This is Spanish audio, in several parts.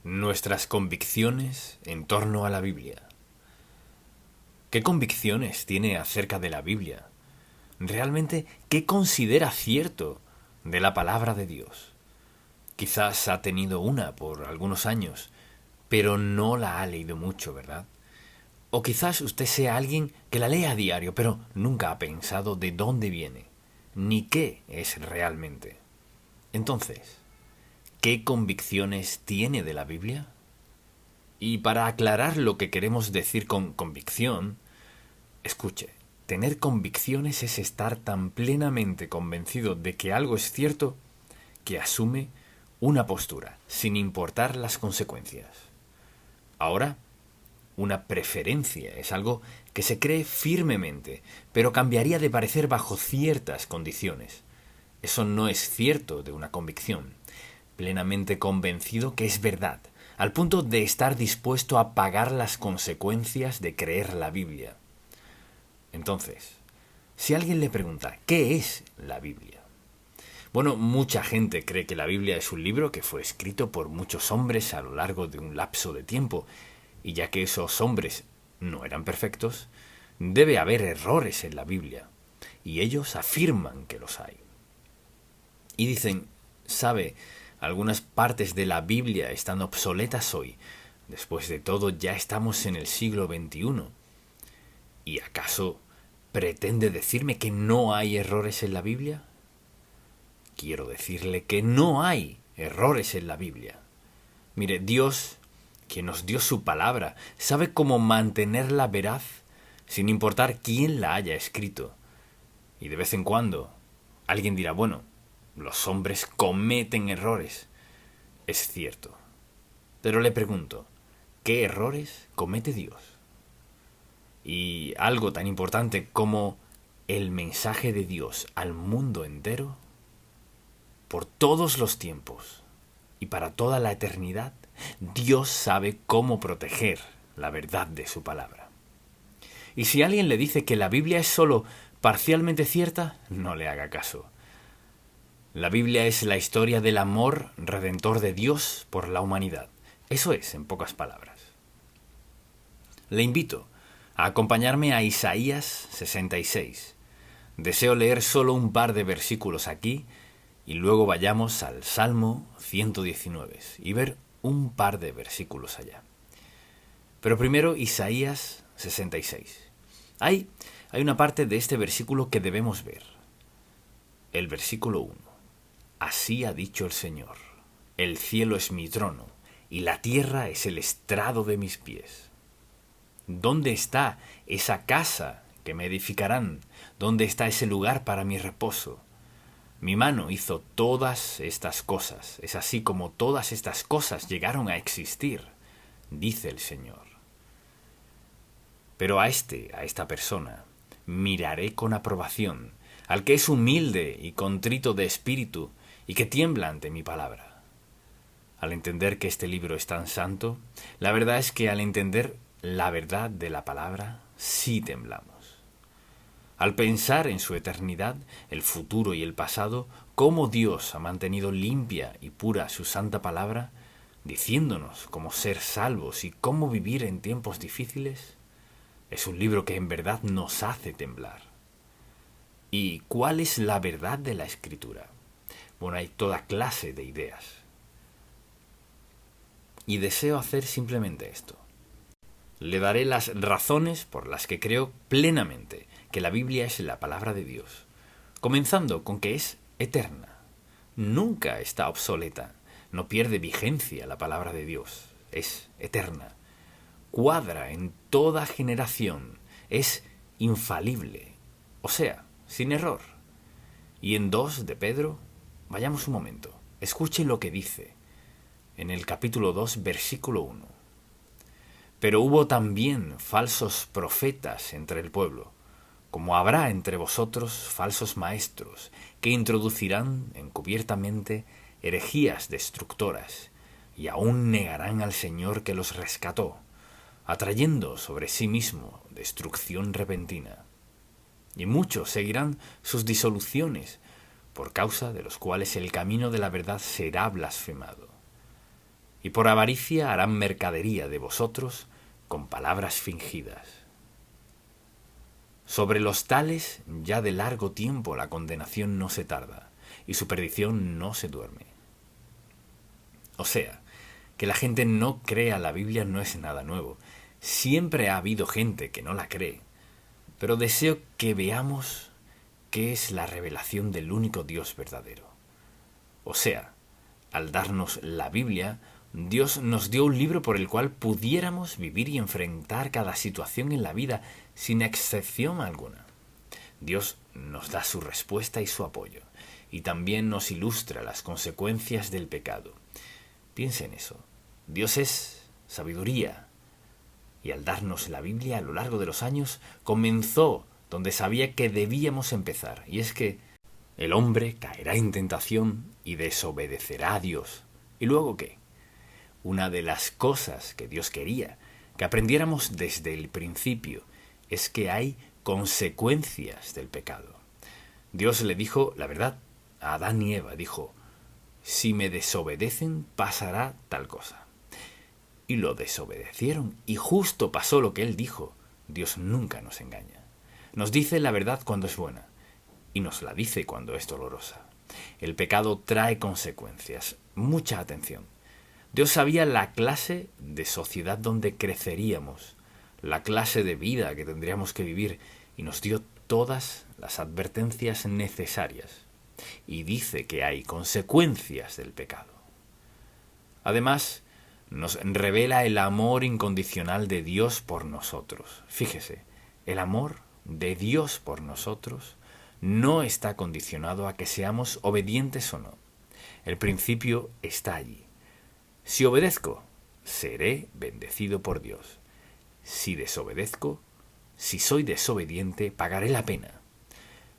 Nuestras convicciones en torno a la Biblia. ¿Qué convicciones tiene acerca de la Biblia? ¿Realmente qué considera cierto de la palabra de Dios? Quizás ha tenido una por algunos años, pero no la ha leído mucho, ¿verdad? O quizás usted sea alguien que la lee a diario, pero nunca ha pensado de dónde viene, ni qué es realmente. Entonces, ¿qué convicciones tiene de la Biblia? Y para aclarar lo que queremos decir con convicción, escuche, tener convicciones es estar tan plenamente convencido de que algo es cierto que asume una postura, sin importar las consecuencias. Ahora, una preferencia es algo que se cree firmemente, pero cambiaría de parecer bajo ciertas condiciones. Eso no es cierto de una convicción. Plenamente convencido que es verdad, al punto de estar dispuesto a pagar las consecuencias de creer la Biblia. Entonces, si alguien le pregunta, ¿qué es la Biblia? Bueno, mucha gente cree que la Biblia es un libro que fue escrito por muchos hombres a lo largo de un lapso de tiempo, y ya que esos hombres no eran perfectos, debe haber errores en la Biblia, y ellos afirman que los hay. Y dicen, ¿sabe? Algunas partes de la Biblia están obsoletas hoy. Después de todo, ya estamos en el siglo XXI. ¿Y acaso pretende decirme que no hay errores en la Biblia? Quiero decirle que no hay errores en la Biblia. Mire, Dios, que nos dio su palabra, sabe cómo mantenerla veraz sin importar quién la haya escrito. Y de vez en cuando alguien dirá, bueno, los hombres cometen errores. Es cierto. Pero le pregunto, ¿qué errores comete Dios? Y algo tan importante como el mensaje de Dios al mundo entero, por todos los tiempos y para toda la eternidad, Dios sabe cómo proteger la verdad de su palabra. Y si alguien le dice que la Biblia es solo parcialmente cierta, no le haga caso. La Biblia es la historia del amor redentor de Dios por la humanidad. Eso es, en pocas palabras. Le invito a acompañarme a Isaías 66. Deseo leer solo un par de versículos aquí y luego vayamos al Salmo 119 y ver un par de versículos allá. Pero primero Isaías 66. Hay una parte de este versículo que debemos ver. El versículo 1. Así ha dicho el Señor, el cielo es mi trono, y la tierra es el estrado de mis pies. ¿Dónde está esa casa que me edificarán? ¿Dónde está ese lugar para mi reposo? Mi mano hizo todas estas cosas, es así como todas estas cosas llegaron a existir, dice el Señor. Pero a esta persona, miraré con aprobación, al que es humilde y contrito de espíritu, y que tiembla ante mi palabra. Al entender que este libro es tan santo, la verdad es que al entender la verdad de la palabra, sí temblamos. Al pensar en su eternidad, el futuro y el pasado, cómo Dios ha mantenido limpia y pura su santa palabra, diciéndonos cómo ser salvos y cómo vivir en tiempos difíciles, es un libro que en verdad nos hace temblar. ¿Y cuál es la verdad de la Escritura? Bueno, hay toda clase de ideas. Y deseo hacer simplemente esto. Le daré las razones por las que creo plenamente que la Biblia es la palabra de Dios, comenzando con que es eterna. Nunca está obsoleta, no pierde vigencia la palabra de Dios, es eterna. Cuadra en toda generación, es infalible, o sea, sin error. Y en 2 de Pedro, vayamos un momento, escuche lo que dice en el capítulo 2, versículo 1. Pero hubo también falsos profetas entre el pueblo, como habrá entre vosotros falsos maestros, que introducirán encubiertamente herejías destructoras, y aún negarán al Señor que los rescató, atrayendo sobre sí mismo destrucción repentina. Y muchos seguirán sus disoluciones, por causa de los cuales el camino de la verdad será blasfemado. y por avaricia harán mercadería de vosotros con palabras fingidas. Sobre los tales ya de largo tiempo la condenación no se tarda, y su perdición no se duerme. O sea, que la gente no crea la Biblia no es nada nuevo. Siempre ha habido gente que no la cree, pero deseo que veamos qué es la revelación del único Dios verdadero. O sea, al darnos la Biblia, Dios nos dio un libro por el cual pudiéramos vivir y enfrentar cada situación en la vida sin excepción alguna. Dios nos da su respuesta y su apoyo, y también nos ilustra las consecuencias del pecado. Piensa en eso. Dios es sabiduría, y al darnos la Biblia a lo largo de los años, comenzó donde sabía que debíamos empezar, y es que el hombre caerá en tentación y desobedecerá a Dios. ¿Y luego qué? Una de las cosas que Dios quería que aprendiéramos desde el principio es que hay consecuencias del pecado. Dios le dijo la verdad a Adán y Eva, dijo: si me desobedecen pasará tal cosa. Y lo desobedecieron, y justo pasó lo que él dijo. Dios nunca nos engaña. Nos dice la verdad cuando es buena, y nos la dice cuando es dolorosa. El pecado trae consecuencias. Mucha atención. Dios sabía la clase de sociedad donde creceríamos, la clase de vida que tendríamos que vivir, y nos dio todas las advertencias necesarias. Y dice que hay consecuencias del pecado. Además, nos revela el amor incondicional de Dios por nosotros. Fíjese, el amor de Dios por nosotros no está condicionado a que seamos obedientes o no. El principio está allí. Si obedezco, seré bendecido por Dios. Si desobedezco, si soy desobediente, pagaré la pena.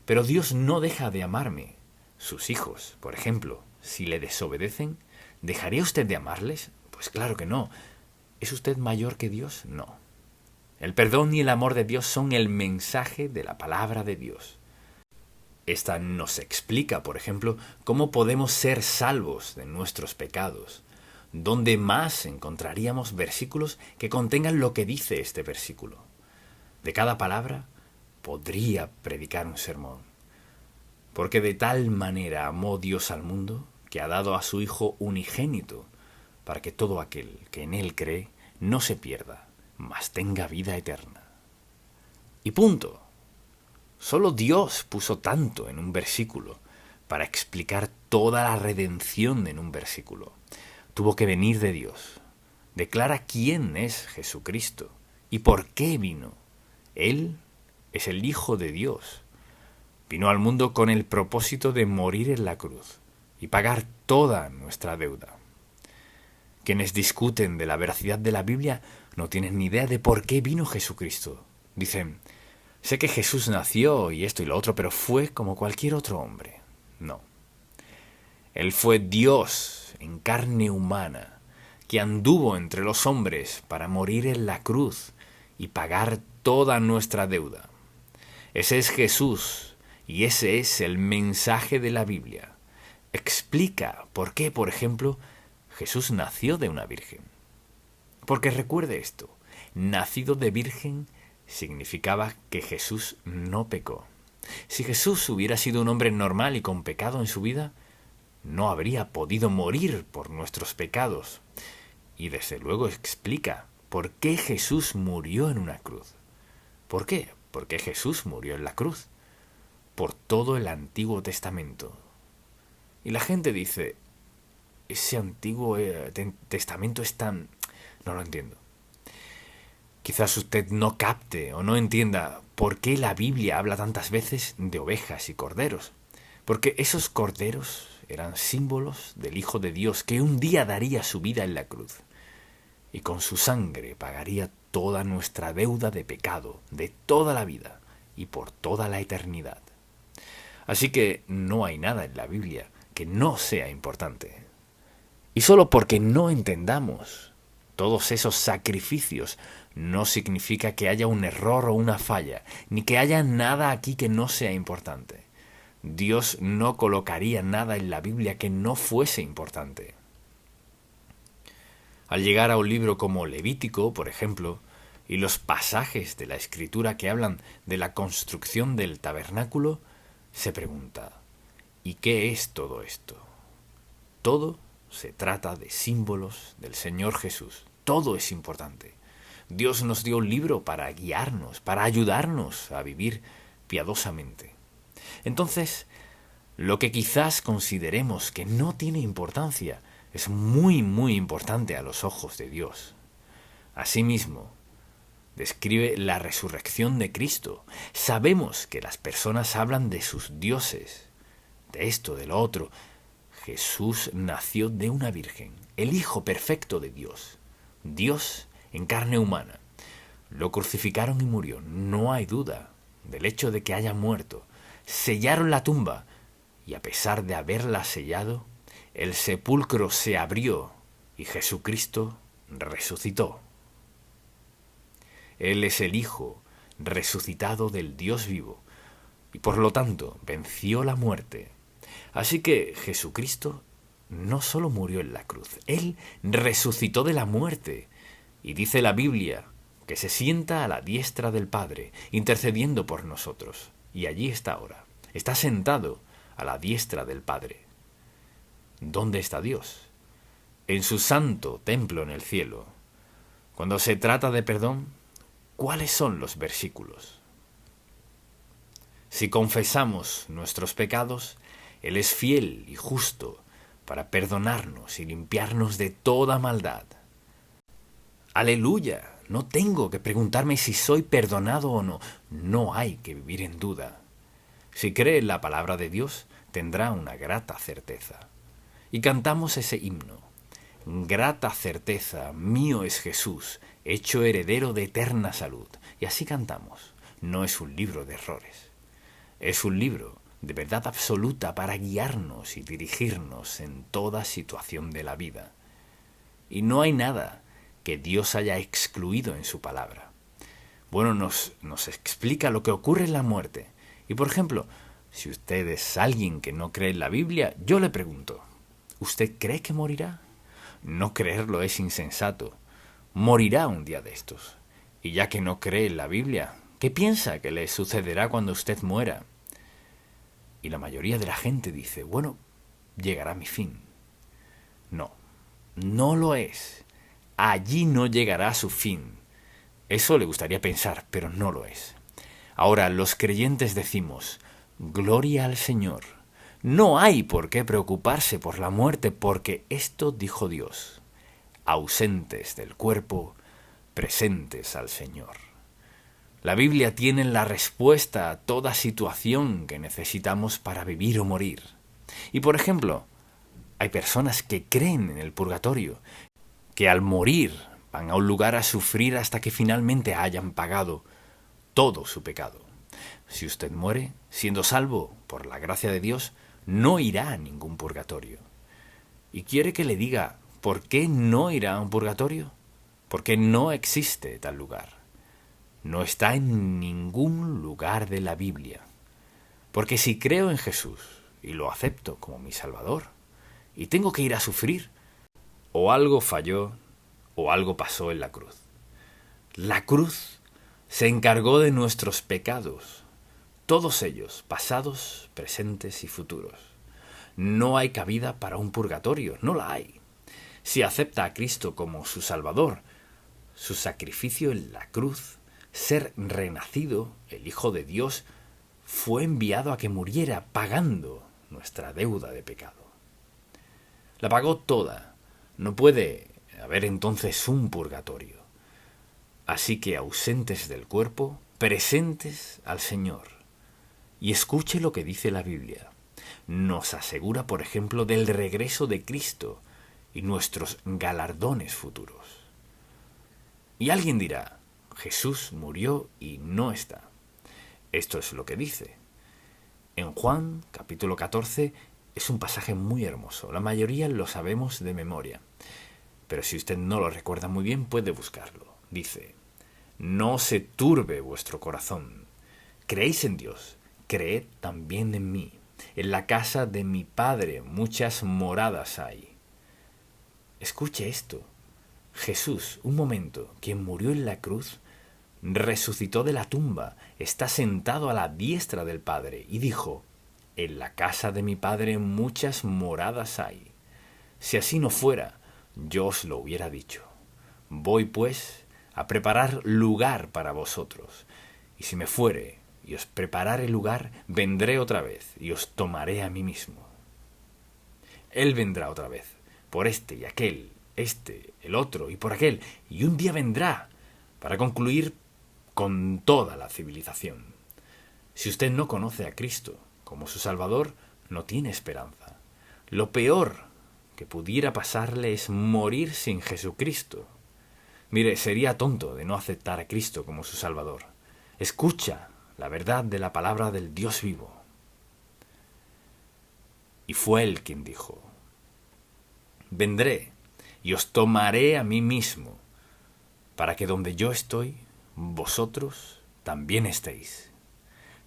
Pero Dios no deja de amarme. Sus hijos, por ejemplo, si le desobedecen, ¿dejaría usted de amarles? Pues claro que no. ¿Es usted mayor que Dios? No. El perdón y el amor de Dios son el mensaje de la palabra de Dios. Esta nos explica, por ejemplo, cómo podemos ser salvos de nuestros pecados. ¿Dónde más encontraríamos versículos que contengan lo que dice este versículo? De cada palabra podría predicar un sermón. Porque de tal manera amó Dios al mundo que ha dado a su Hijo unigénito, para que todo aquel que en Él cree no se pierda, mas tenga vida eterna. Y punto. Solo Dios puso tanto en un versículo para explicar toda la redención en un versículo. Tuvo que venir de Dios. Declara quién es Jesucristo y por qué vino. Él es el Hijo de Dios. Vino al mundo con el propósito de morir en la cruz y pagar toda nuestra deuda. Quienes discuten de la veracidad de la Biblia no tienen ni idea de por qué vino Jesucristo. Dicen: sé que Jesús nació y esto y lo otro, pero fue como cualquier otro hombre. No. Él fue Dios en carne humana, que anduvo entre los hombres para morir en la cruz y pagar toda nuestra deuda. Ese es Jesús, y ese es el mensaje de la Biblia. Explica por qué, por ejemplo, Jesús nació de una virgen. Porque recuerde esto, nacido de virgen significaba que Jesús no pecó. Si Jesús hubiera sido un hombre normal y con pecado en su vida, no habría podido morir por nuestros pecados. Y desde luego explica por qué Jesús murió en una cruz. ¿Por qué? Porque Jesús murió en la cruz. Por todo el Antiguo Testamento. Y la gente dice: ese Antiguo Testamento es tan... No lo entiendo. Quizás usted no capte o no entienda por qué la Biblia habla tantas veces de ovejas y corderos. Porque esos corderos eran símbolos del Hijo de Dios que un día daría su vida en la cruz. Y con su sangre pagaría toda nuestra deuda de pecado, de toda la vida y por toda la eternidad. Así que no hay nada en la Biblia que no sea importante. Y solo porque no entendamos todos esos sacrificios no significa que haya un error o una falla, ni que haya nada aquí que no sea importante. Dios no colocaría nada en la Biblia que no fuese importante. Al llegar a un libro como Levítico, por ejemplo, y los pasajes de la Escritura que hablan de la construcción del tabernáculo, se pregunta, ¿y qué es todo esto? Todo se trata de símbolos del Señor Jesús. Todo es importante. Dios nos dio un libro para guiarnos, para ayudarnos a vivir piadosamente. Entonces, lo que quizás consideremos que no tiene importancia es muy, muy importante a los ojos de Dios. Asimismo, describe la resurrección de Cristo. Sabemos que las personas hablan de sus dioses, de esto, de lo otro. Jesús nació de una virgen, el Hijo perfecto de Dios. Dios en carne humana. Lo crucificaron y murió. No hay duda del hecho de que haya muerto. Sellaron la tumba y a pesar de haberla sellado, el sepulcro se abrió y Jesucristo resucitó. Él es el Hijo resucitado del Dios vivo y por lo tanto venció la muerte. Así que Jesucristo no solo murió en la cruz, Él resucitó de la muerte. Y dice la Biblia que se sienta a la diestra del Padre, intercediendo por nosotros. Y allí está ahora. Está sentado a la diestra del Padre. ¿Dónde está Dios? En su santo templo en el cielo. Cuando se trata de perdón, ¿cuáles son los versículos? Si confesamos nuestros pecados, Él es fiel y justo para perdonarnos y limpiarnos de toda maldad. ¡Aleluya! No tengo que preguntarme si soy perdonado o no. No hay que vivir en duda. Si cree en la palabra de Dios, tendrá una grata certeza. Y cantamos ese himno. Grata certeza, mío es Jesús, hecho heredero de eterna salud. Y así cantamos. No es un libro de errores. Es un libro de verdad absoluta para guiarnos y dirigirnos en toda situación de la vida. Y no hay nada que Dios haya excluido en su palabra. Bueno, nos explica lo que ocurre en la muerte. Y por ejemplo, si usted es alguien que no cree en la Biblia, yo le pregunto, ¿usted cree que morirá? No creerlo es insensato. Morirá un día de estos. Y ya que no cree en la Biblia, ¿qué piensa que le sucederá cuando usted muera? Y la mayoría de la gente dice, bueno, llegará mi fin. No, no lo es. Allí no llegará a su fin. Eso le gustaría pensar, pero no lo es. Ahora, los creyentes decimos, gloria al Señor. No hay por qué preocuparse por la muerte, porque esto dijo Dios, ausentes del cuerpo, presentes al Señor. La Biblia tiene la respuesta a toda situación que necesitamos para vivir o morir. Y por ejemplo, hay personas que creen en el purgatorio, que al morir van a un lugar a sufrir hasta que finalmente hayan pagado todo su pecado. Si usted muere siendo salvo por la gracia de Dios, no irá a ningún purgatorio. ¿Y quiere que le diga por qué no irá a un purgatorio? Porque no existe tal lugar. No está en ningún lugar de la Biblia. Porque si creo en Jesús y lo acepto como mi Salvador, y tengo que ir a sufrir, o algo falló o algo pasó en la cruz. La cruz se encargó de nuestros pecados, todos ellos, pasados, presentes y futuros. No hay cabida para un purgatorio, no la hay. Si acepta a Cristo como su Salvador, su sacrificio en la cruz, ser renacido, el Hijo de Dios, fue enviado a que muriera pagando nuestra deuda de pecado. La pagó toda. No puede haber entonces un purgatorio. Así que ausentes del cuerpo, presentes al Señor. Y escuche lo que dice la Biblia. Nos asegura, por ejemplo, del regreso de Cristo y nuestros galardones futuros. Y alguien dirá, Jesús murió y no está. Esto es lo que dice. En Juan, capítulo 14, es un pasaje muy hermoso. La mayoría lo sabemos de memoria. Pero si usted no lo recuerda muy bien, puede buscarlo. Dice, no se turbe vuestro corazón. Creéis en Dios, creed también en mí. En la casa de mi Padre muchas moradas hay. Escuche esto. Jesús, un momento, quien murió en la cruz, resucitó de la tumba, está sentado a la diestra del Padre y dijo: en la casa de mi Padre muchas moradas hay. Si así no fuera, yo os lo hubiera dicho. Voy, pues, a preparar lugar para vosotros. Y si me fuere y os preparare lugar, vendré otra vez y os tomaré a mí mismo. Él vendrá otra vez, por este y aquel, este, el otro y por aquel, y un día vendrá para concluir con toda la civilización. Si usted no conoce a Cristo como su Salvador, no tiene esperanza. Lo peor que pudiera pasarle es morir sin Jesucristo. Mire, sería tonto de no aceptar a Cristo como su Salvador. Escucha la verdad de la palabra del Dios vivo. Y fue Él quien dijo: vendré y os tomaré a mí mismo, para que donde yo estoy, vosotros también estéis.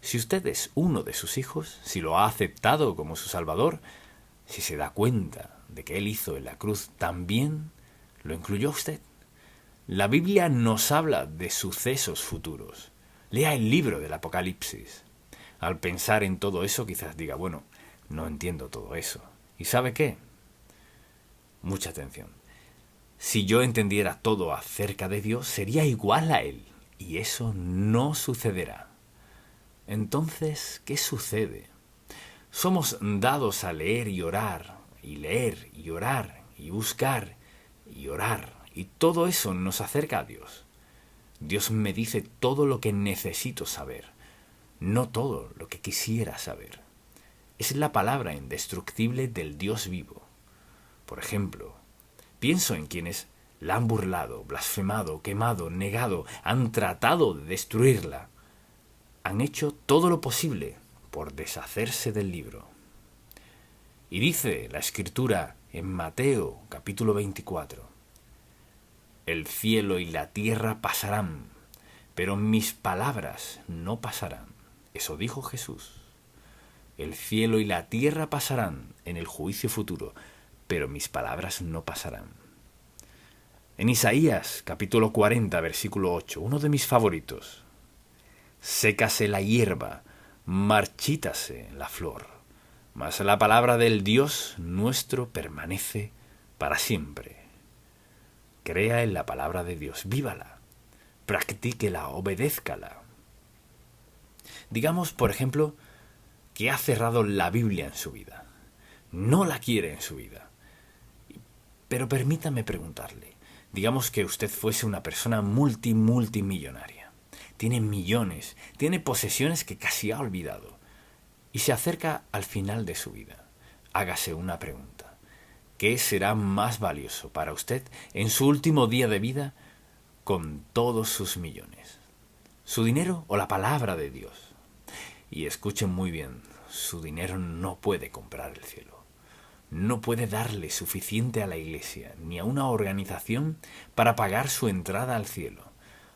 Si usted es uno de sus hijos, si lo ha aceptado como su Salvador, si se da cuenta de que Él hizo en la cruz, también lo incluyó usted. La Biblia nos habla de sucesos futuros. Lea el libro del Apocalipsis. Al pensar en todo eso, quizás diga: bueno, no entiendo todo eso. ¿Y sabe qué? Mucha atención. Si yo entendiera todo acerca de Dios, sería igual a Él. Y eso no sucederá. Entonces, ¿qué sucede? Somos dados a leer y orar, y leer y orar, y buscar y orar. Y todo eso nos acerca a Dios. Dios me dice todo lo que necesito saber, no todo lo que quisiera saber. Es la palabra indestructible del Dios vivo. Por ejemplo, pienso en quienes la han burlado, blasfemado, quemado, negado, han tratado de destruirla. Han hecho todo lo posible por deshacerse del libro. Y dice la Escritura en Mateo capítulo 24: el cielo y la tierra pasarán, pero mis palabras no pasarán. Eso dijo Jesús. El cielo y la tierra pasarán en el juicio futuro, pero mis palabras no pasarán. En Isaías capítulo 40, versículo 8, uno de mis favoritos: sécase la hierba, marchítase la flor, mas la palabra del Dios nuestro permanece para siempre. Crea en la palabra de Dios, vívala, practíquela, obedézcala. Digamos, por ejemplo, que ha cerrado la Biblia en su vida. No la quiere en su vida. Pero permítame preguntarle, digamos que usted fuese una persona multimillonaria. Tiene millones, tiene posesiones que casi ha olvidado. Y se acerca al final de su vida. Hágase una pregunta. ¿Qué será más valioso para usted en su último día de vida con todos sus millones? ¿Su dinero o la palabra de Dios? Y escuchen muy bien, su dinero no puede comprar el cielo. No puede darle suficiente a la iglesia ni a una organización para pagar su entrada al cielo.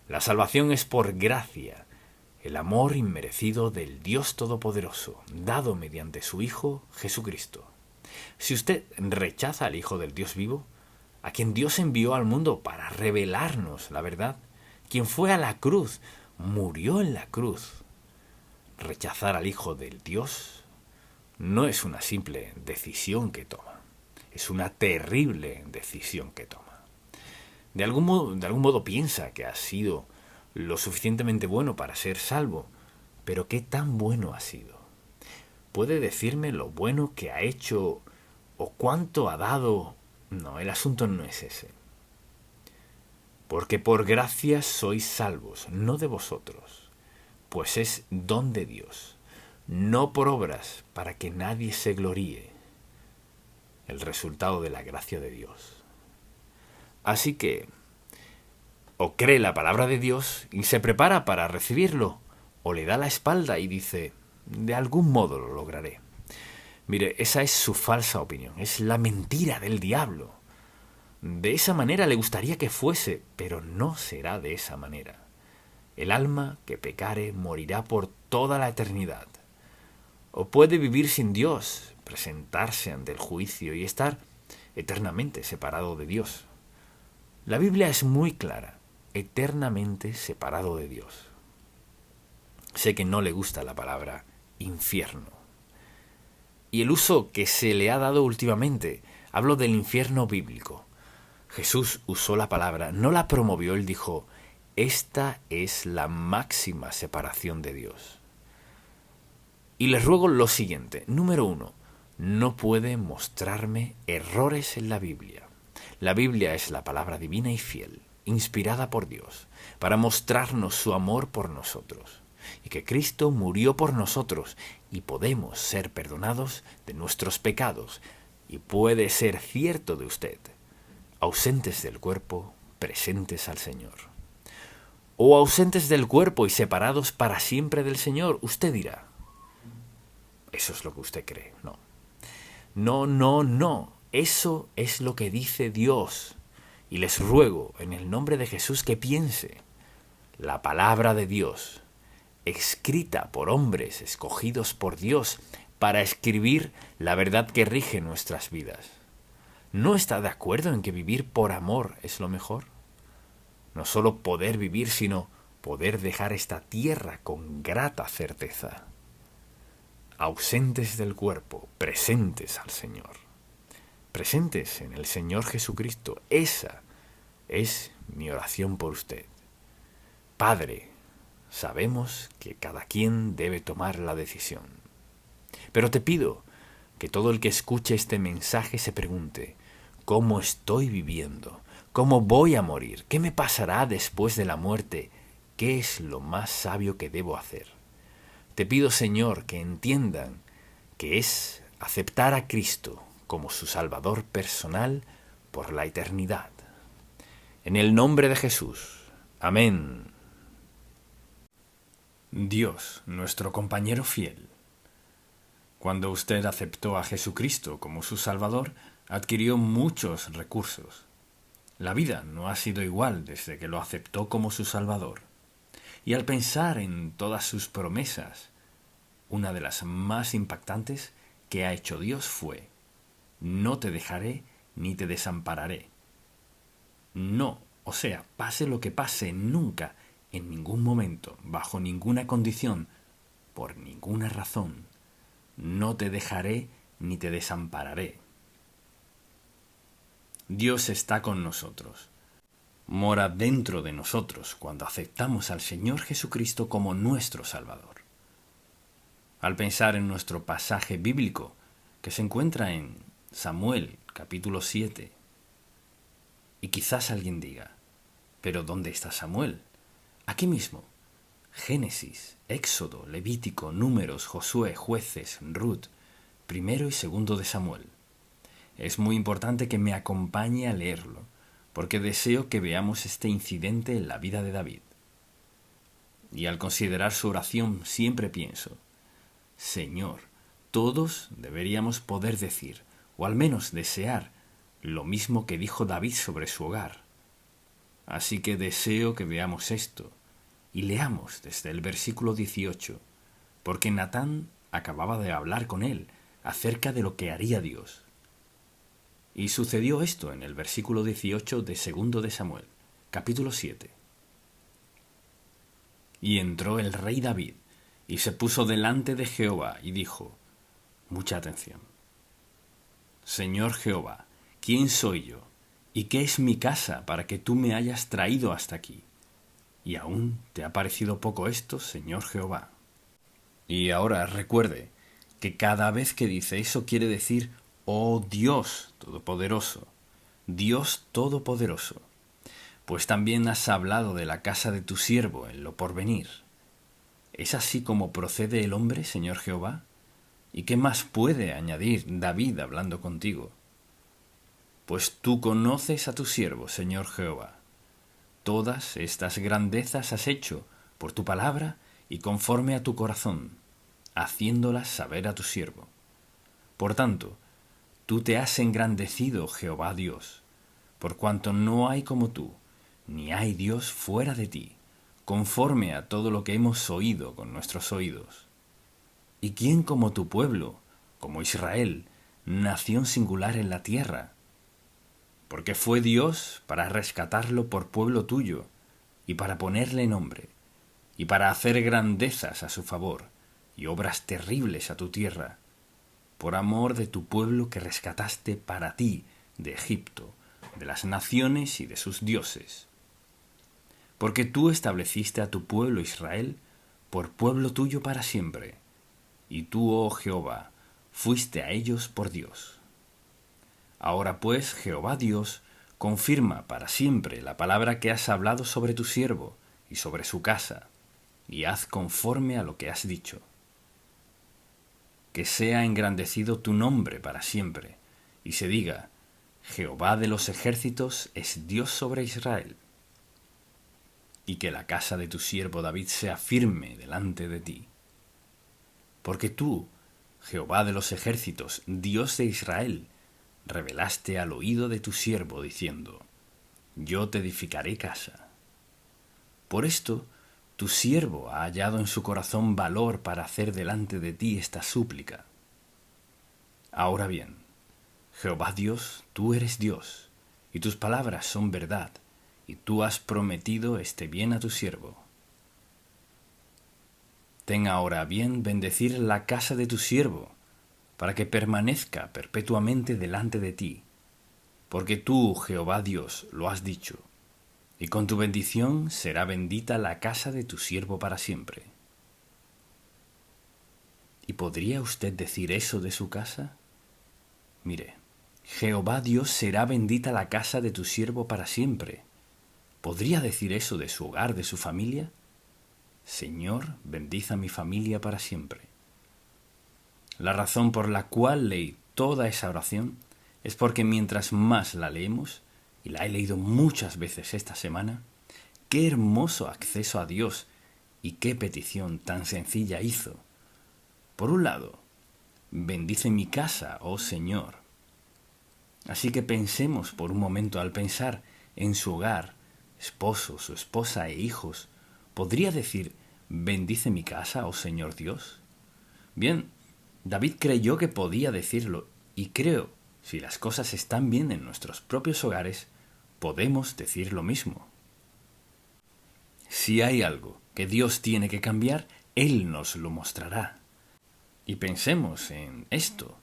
La salvación es por gracia, el amor inmerecido del Dios Todopoderoso, dado mediante su Hijo Jesucristo. Si usted rechaza al Hijo del Dios vivo, a quien Dios envió al mundo para revelarnos la verdad, quien fue a la cruz, murió en la cruz, rechazar al Hijo del Dios no es una simple decisión que toma, es una terrible decisión que toma. De algún modo piensa que ha sido lo suficientemente bueno para ser salvo, pero ¿qué tan bueno ha sido? ¿Puede decirme lo bueno que ha hecho o cuánto ha dado? No, el asunto no es ese. Porque por gracia sois salvos, no de vosotros, pues es don de Dios, no por obras, para que nadie se gloríe. El resultado de la gracia de Dios. Así que, o cree la palabra de Dios y se prepara para recibirlo, o le da la espalda y dice: de algún modo lo lograré. Mire, esa es su falsa opinión, es la mentira del diablo. De esa manera le gustaría que fuese, pero no será de esa manera. El alma que pecare morirá por toda la eternidad. O puede vivir sin Dios, presentarse ante el juicio y estar eternamente separado de Dios. La Biblia es muy clara, eternamente separado de Dios. Sé que no le gusta la palabra infierno. Y el uso que se le ha dado últimamente, hablo del infierno bíblico. Jesús usó la palabra, no la promovió, él dijo, esta es la máxima separación de Dios. Y les ruego lo siguiente, número 1, no puede mostrarme errores en la Biblia. La Biblia es la palabra divina y fiel, inspirada por Dios, para mostrarnos su amor por nosotros, y que Cristo murió por nosotros, y podemos ser perdonados de nuestros pecados, y puede ser cierto de usted, ausentes del cuerpo, presentes al Señor. O ausentes del cuerpo y separados para siempre del Señor, usted dirá. Eso es lo que usted cree, no. No. Eso es lo que dice Dios. Y les ruego, en el nombre de Jesús, que piense. La palabra de Dios, escrita por hombres escogidos por Dios para escribir la verdad que rige nuestras vidas. ¿No está de acuerdo en que vivir por amor es lo mejor? No solo poder vivir, sino poder dejar esta tierra con grata certeza. Ausentes del cuerpo, presentes al Señor. Presentes en el Señor Jesucristo. Esa es mi oración por usted. Padre, sabemos que cada quien debe tomar la decisión. Pero te pido que todo el que escuche este mensaje se pregunte, ¿cómo estoy viviendo? ¿Cómo voy a morir? ¿Qué me pasará después de la muerte? ¿Qué es lo más sabio que debo hacer? Te pido, Señor, que entiendan que es aceptar a Cristo como su Salvador personal por la eternidad. En el nombre de Jesús. Amén. Dios, nuestro compañero fiel. Cuando usted aceptó a Jesucristo como su Salvador, adquirió muchos recursos. La vida no ha sido igual desde que lo aceptó como su Salvador. Y al pensar en todas sus promesas, una de las más impactantes que ha hecho Dios fue, no te dejaré ni te desampararé. No, o sea, pase lo que pase, nunca, en ningún momento, bajo ninguna condición, por ninguna razón, no te dejaré ni te desampararé. Dios está con nosotros. Mora dentro de nosotros cuando aceptamos al Señor Jesucristo como nuestro Salvador. Al pensar en nuestro pasaje bíblico, que se encuentra en Samuel, capítulo 7, y quizás alguien diga, ¿pero dónde está Samuel? Aquí mismo. Génesis, Éxodo, Levítico, Números, Josué, Jueces, Ruth, primero y segundo de Samuel. Es muy importante que me acompañe a leerlo, porque deseo que veamos este incidente en la vida de David. Y al considerar su oración siempre pienso, Señor, todos deberíamos poder decir, o al menos desear, lo mismo que dijo David sobre su hogar. Así que deseo que veamos esto, y leamos desde el versículo 18, porque Natán acababa de hablar con él acerca de lo que haría Dios. Y sucedió esto en el versículo 18 de 2 de Samuel, capítulo 7. Y entró el rey David, y se puso delante de Jehová, y dijo, mucha atención, Señor Jehová, ¿quién soy yo? ¿Y qué es mi casa para que tú me hayas traído hasta aquí? ¿Y aún te ha parecido poco esto, Señor Jehová? Y ahora recuerde que cada vez que dice eso quiere decir, oh Dios Todopoderoso, Dios Todopoderoso, pues también has hablado de la casa de tu siervo en lo porvenir. ¿Es así como procede el hombre, Señor Jehová? ¿Y qué más puede añadir David hablando contigo? Pues tú conoces a tu siervo, Señor Jehová. Todas estas grandezas has hecho por tu palabra y conforme a tu corazón, haciéndolas saber a tu siervo. Por tanto, tú te has engrandecido, Jehová Dios, por cuanto no hay como tú, ni hay Dios fuera de ti, conforme a todo lo que hemos oído con nuestros oídos. ¿Y quién como tu pueblo, como Israel, nación singular en la tierra? porque fue Dios para rescatarlo por pueblo tuyo, y para ponerle nombre, y para hacer grandezas a su favor, y obras terribles a tu tierra, por amor de tu pueblo que rescataste para ti de Egipto, de las naciones y de sus dioses. Porque tú estableciste a tu pueblo Israel por pueblo tuyo para siempre, y tú, oh Jehová, fuiste a ellos por Dios. Ahora pues, Jehová Dios, confirma para siempre la palabra que has hablado sobre tu siervo y sobre su casa, y haz conforme a lo que has dicho. Que sea engrandecido tu nombre para siempre, y se diga, Jehová de los ejércitos es Dios sobre Israel. Y que la casa de tu siervo David sea firme delante de ti. Porque tú, Jehová de los ejércitos, Dios de Israel, revelaste al oído de tu siervo, diciendo, yo te edificaré casa. Por esto, tu siervo ha hallado en su corazón valor para hacer delante de ti esta súplica. Ahora bien, Jehová Dios, tú eres Dios, y tus palabras son verdad, y tú has prometido este bien a tu siervo. Ten ahora a bien bendecir la casa de tu siervo, para que permanezca perpetuamente delante de ti, porque tú, Jehová Dios, lo has dicho, y con tu bendición será bendita la casa de tu siervo para siempre. ¿Y podría usted decir eso de su casa? Mire, Jehová Dios será bendita la casa de tu siervo para siempre. ¿Podría decir eso de su hogar, de su familia? Señor, bendiza mi familia para siempre. La razón por la cual leí toda esa oración es porque mientras más la leemos, y la he leído muchas veces esta semana, qué hermoso acceso a Dios y qué petición tan sencilla hizo. Por un lado, bendice mi casa, oh Señor. Así que pensemos por un momento, al pensar en su hogar, esposo, su esposa e hijos, ¿podría decir, bendice mi casa, oh Señor Dios? Bien, David creyó que podía decirlo, y creo, si las cosas están bien en nuestros propios hogares, podemos decir lo mismo. Si hay algo que Dios tiene que cambiar, Él nos lo mostrará. Y pensemos en esto.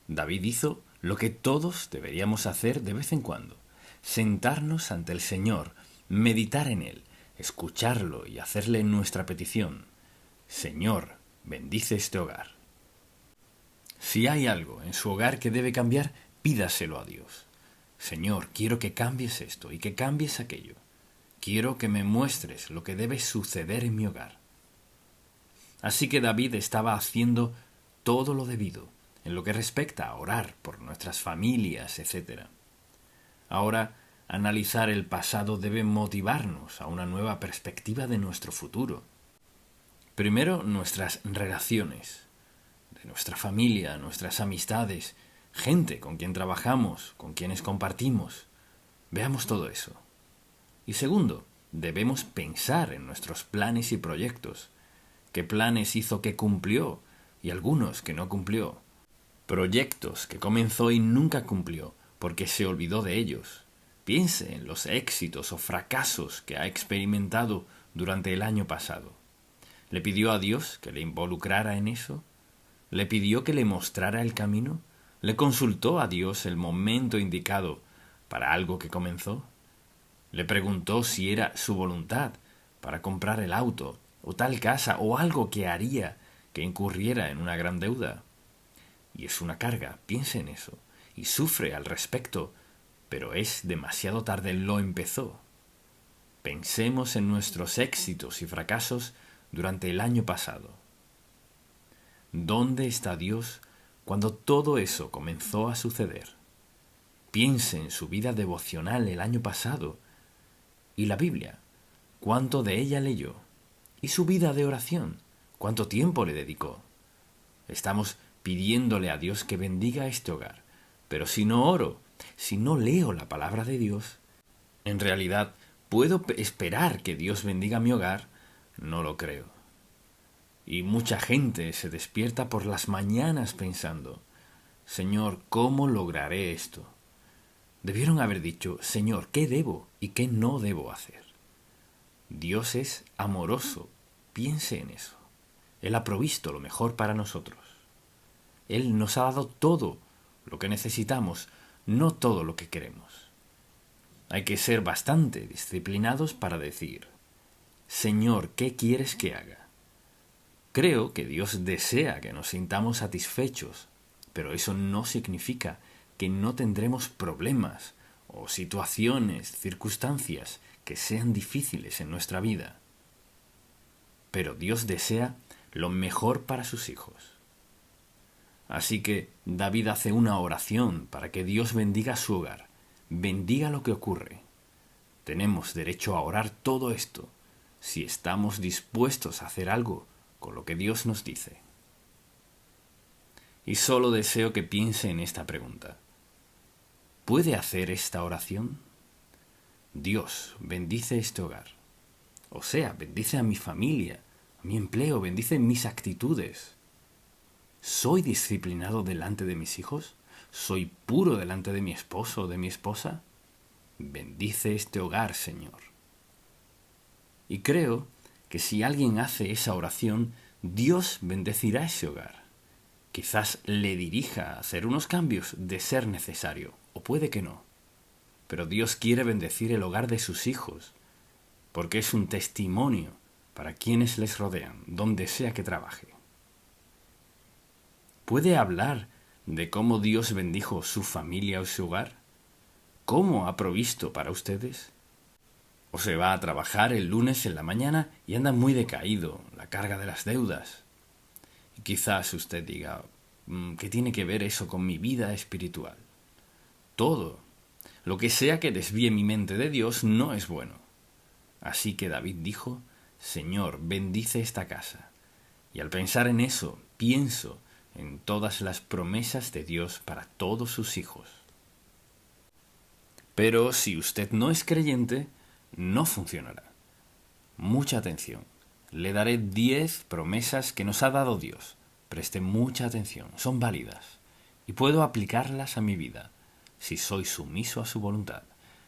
David hizo lo que todos deberíamos hacer de vez en cuando: sentarnos ante el Señor, meditar en Él, escucharlo y hacerle nuestra petición. Señor, bendice este hogar. Si hay algo en su hogar que debe cambiar, pídaselo a Dios. Señor, quiero que cambies esto y que cambies aquello. Quiero que me muestres lo que debe suceder en mi hogar. Así que David estaba haciendo todo lo debido en lo que respecta a orar por nuestras familias, etc. Ahora, analizar el pasado debe motivarnos a una nueva perspectiva de nuestro futuro. Primero, nuestras relaciones, de nuestra familia, nuestras amistades, gente con quien trabajamos, con quienes compartimos. Veamos todo eso. Y segundo, debemos pensar en nuestros planes y proyectos. ¿Qué planes hizo que cumplió y algunos que no cumplió? Proyectos que comenzó y nunca cumplió porque se olvidó de ellos. Piense en los éxitos o fracasos que ha experimentado durante el año pasado. ¿Le pidió a Dios que le involucrara en eso? ¿Le pidió que le mostrara el camino? ¿Le consultó a Dios el momento indicado para algo que comenzó? ¿Le preguntó si era su voluntad para comprar el auto o tal casa o algo que haría que incurriera en una gran deuda? Y es una carga, piense en eso, y sufre al respecto, pero es demasiado tarde, lo empezó. Pensemos en nuestros éxitos y fracasos durante el año pasado. ¿Dónde está Dios cuando todo eso comenzó a suceder? Piense en su vida devocional el año pasado y la Biblia. ¿Cuánto de ella leyó? ¿Y su vida de oración? ¿Cuánto tiempo le dedicó? Estamos pidiéndole a Dios que bendiga este hogar, pero si no oro, si no leo la palabra de Dios, en realidad, ¿puedo esperar que Dios bendiga mi hogar? No lo creo. Y mucha gente se despierta por las mañanas pensando, Señor, ¿cómo lograré esto? Debieron haber dicho, Señor, ¿qué debo y qué no debo hacer? Dios es amoroso, piense en eso. Él ha provisto lo mejor para nosotros. Él nos ha dado todo lo que necesitamos, no todo lo que queremos. Hay que ser bastante disciplinados para decir, Señor, ¿qué quieres que haga? Creo que Dios desea que nos sintamos satisfechos, pero eso no significa que no tendremos problemas o situaciones, circunstancias que sean difíciles en nuestra vida. Pero Dios desea lo mejor para sus hijos. Así que David hace una oración para que Dios bendiga su hogar, bendiga lo que ocurre. Tenemos derecho a orar todo esto si estamos dispuestos a hacer algo con lo que Dios nos dice. Y solo deseo que piense en esta pregunta. ¿Puede hacer esta oración? Dios, bendice este hogar. O sea, bendice a mi familia, a mi empleo, bendice mis actitudes. ¿Soy disciplinado delante de mis hijos? ¿Soy puro delante de mi esposo o de mi esposa? Bendice este hogar, Señor. Y creo que si alguien hace esa oración, Dios bendecirá ese hogar. Quizás le dirija a hacer unos cambios de ser necesario, o puede que no. Pero Dios quiere bendecir el hogar de sus hijos, porque es un testimonio para quienes les rodean, donde sea que trabaje. ¿Puede hablar de cómo Dios bendijo su familia o su hogar? ¿Cómo ha provisto para ustedes? ¿O se va a trabajar el lunes en la mañana y anda muy decaído, la carga de las deudas? Y quizás usted diga, ¿qué tiene que ver eso con mi vida espiritual? Todo. Lo que sea que desvíe mi mente de Dios no es bueno. Así que David dijo, Señor, bendice esta casa. Y al pensar en eso, pienso en todas las promesas de Dios para todos sus hijos. Pero si usted no es creyente, no funcionará. Mucha atención. Le daré 10 promesas que nos ha dado Dios. Preste mucha atención, son válidas. Y puedo aplicarlas a mi vida. Si soy sumiso a su voluntad,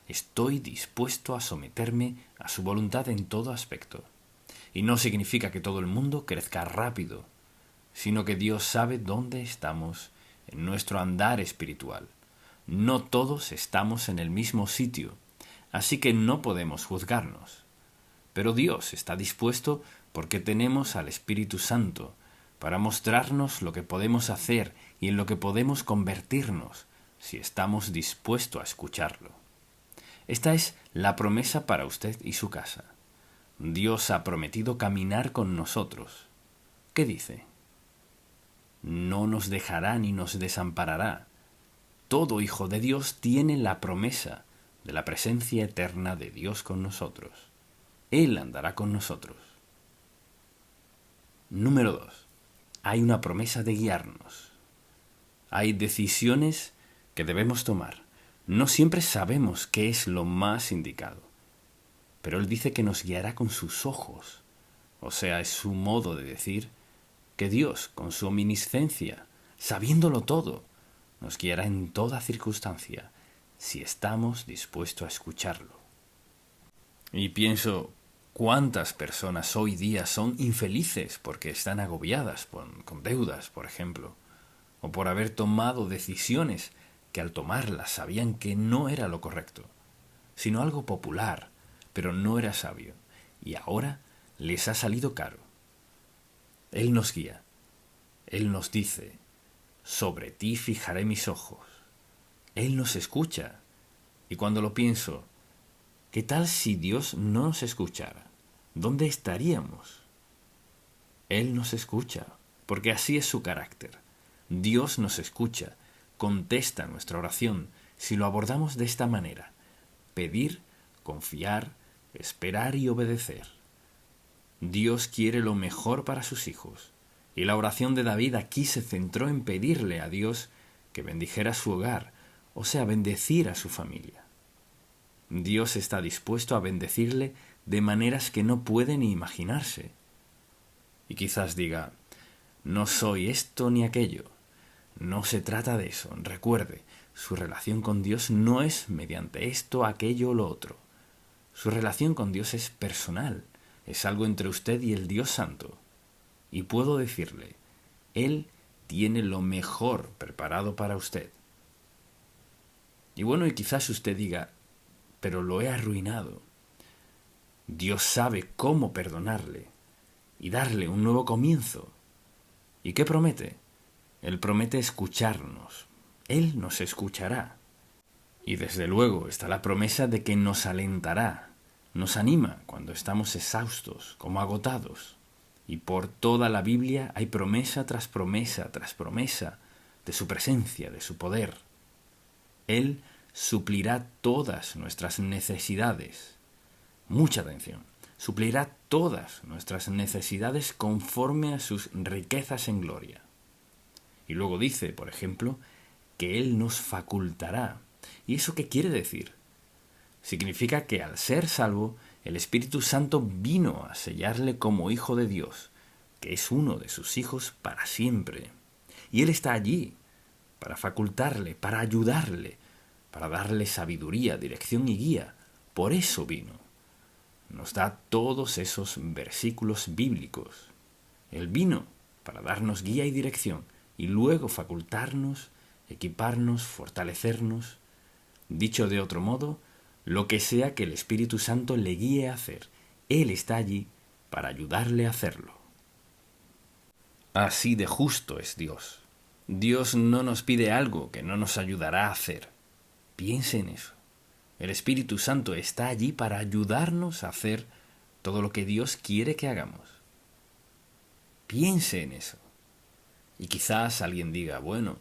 estoy dispuesto a someterme a su voluntad en todo aspecto. Y no significa que todo el mundo crezca rápido, sino que Dios sabe dónde estamos en nuestro andar espiritual. No todos estamos en el mismo sitio, así que no podemos juzgarnos. Pero Dios está dispuesto porque tenemos al Espíritu Santo para mostrarnos lo que podemos hacer y en lo que podemos convertirnos si estamos dispuestos a escucharlo. Esta es la promesa para usted y su casa. Dios ha prometido caminar con nosotros. ¿Qué dice? No nos dejará ni nos desamparará. Todo hijo de Dios tiene la promesa de la presencia eterna de Dios con nosotros. Él andará con nosotros. Número 2. Hay una promesa de guiarnos. Hay decisiones que debemos tomar. No siempre sabemos qué es lo más indicado, pero Él dice que nos guiará con sus ojos. O sea, es su modo de decir que Dios, con su omnisciencia, sabiéndolo todo, nos guiará en toda circunstancia, si estamos dispuestos a escucharlo. Y pienso, ¿cuántas personas hoy día son infelices porque están agobiadas con deudas, por ejemplo, o por haber tomado decisiones que al tomarlas sabían que no era lo correcto, sino algo popular, pero no era sabio, y ahora les ha salido caro? Él nos guía. Él nos dice, sobre ti fijaré mis ojos. Él nos escucha. Y cuando lo pienso, ¿qué tal si Dios no nos escuchara? ¿Dónde estaríamos? Él nos escucha, porque así es su carácter. Dios nos escucha, contesta nuestra oración si lo abordamos de esta manera: pedir, confiar, esperar y obedecer. Dios quiere lo mejor para sus hijos, y la oración de David aquí se centró en pedirle a Dios que bendijera su hogar, o sea, bendecir a su familia. Dios está dispuesto a bendecirle de maneras que no puede ni imaginarse. Y quizás diga, no soy esto ni aquello, No se trata de eso. Recuerde, su relación con Dios no es mediante esto, aquello o lo otro. Su relación con Dios es personal. Es algo entre usted y el Dios Santo. Y puedo decirle, Él tiene lo mejor preparado para usted. Y bueno, y quizás usted diga, pero lo he arruinado. Dios sabe cómo perdonarle y darle un nuevo comienzo. ¿Y qué promete? Él promete escucharnos. Él nos escuchará. Y desde luego está la promesa de que nos alentará, nos anima cuando estamos exhaustos, como agotados. Y por toda la Biblia hay promesa tras promesa tras promesa de su presencia, de su poder. Él suplirá todas nuestras necesidades. Mucha atención. Suplirá todas nuestras necesidades conforme a sus riquezas en gloria. Y luego dice, por ejemplo, que Él nos facultará. ¿Y eso qué quiere decir? Significa que al ser salvo, el Espíritu Santo vino a sellarle como hijo de Dios, que es uno de sus hijos para siempre. Y Él está allí para facultarle, para ayudarle, para darle sabiduría, dirección y guía. Por eso vino. Nos da todos esos versículos bíblicos. Él vino para darnos guía y dirección y luego facultarnos, equiparnos, fortalecernos. Dicho de otro modo, lo que sea que el Espíritu Santo le guíe a hacer, Él está allí para ayudarle a hacerlo. Así de justo es Dios. Dios no nos pide algo que no nos ayudará a hacer. Piense en eso. El Espíritu Santo está allí para ayudarnos a hacer todo lo que Dios quiere que hagamos. Piense en eso. Y quizás alguien diga, bueno,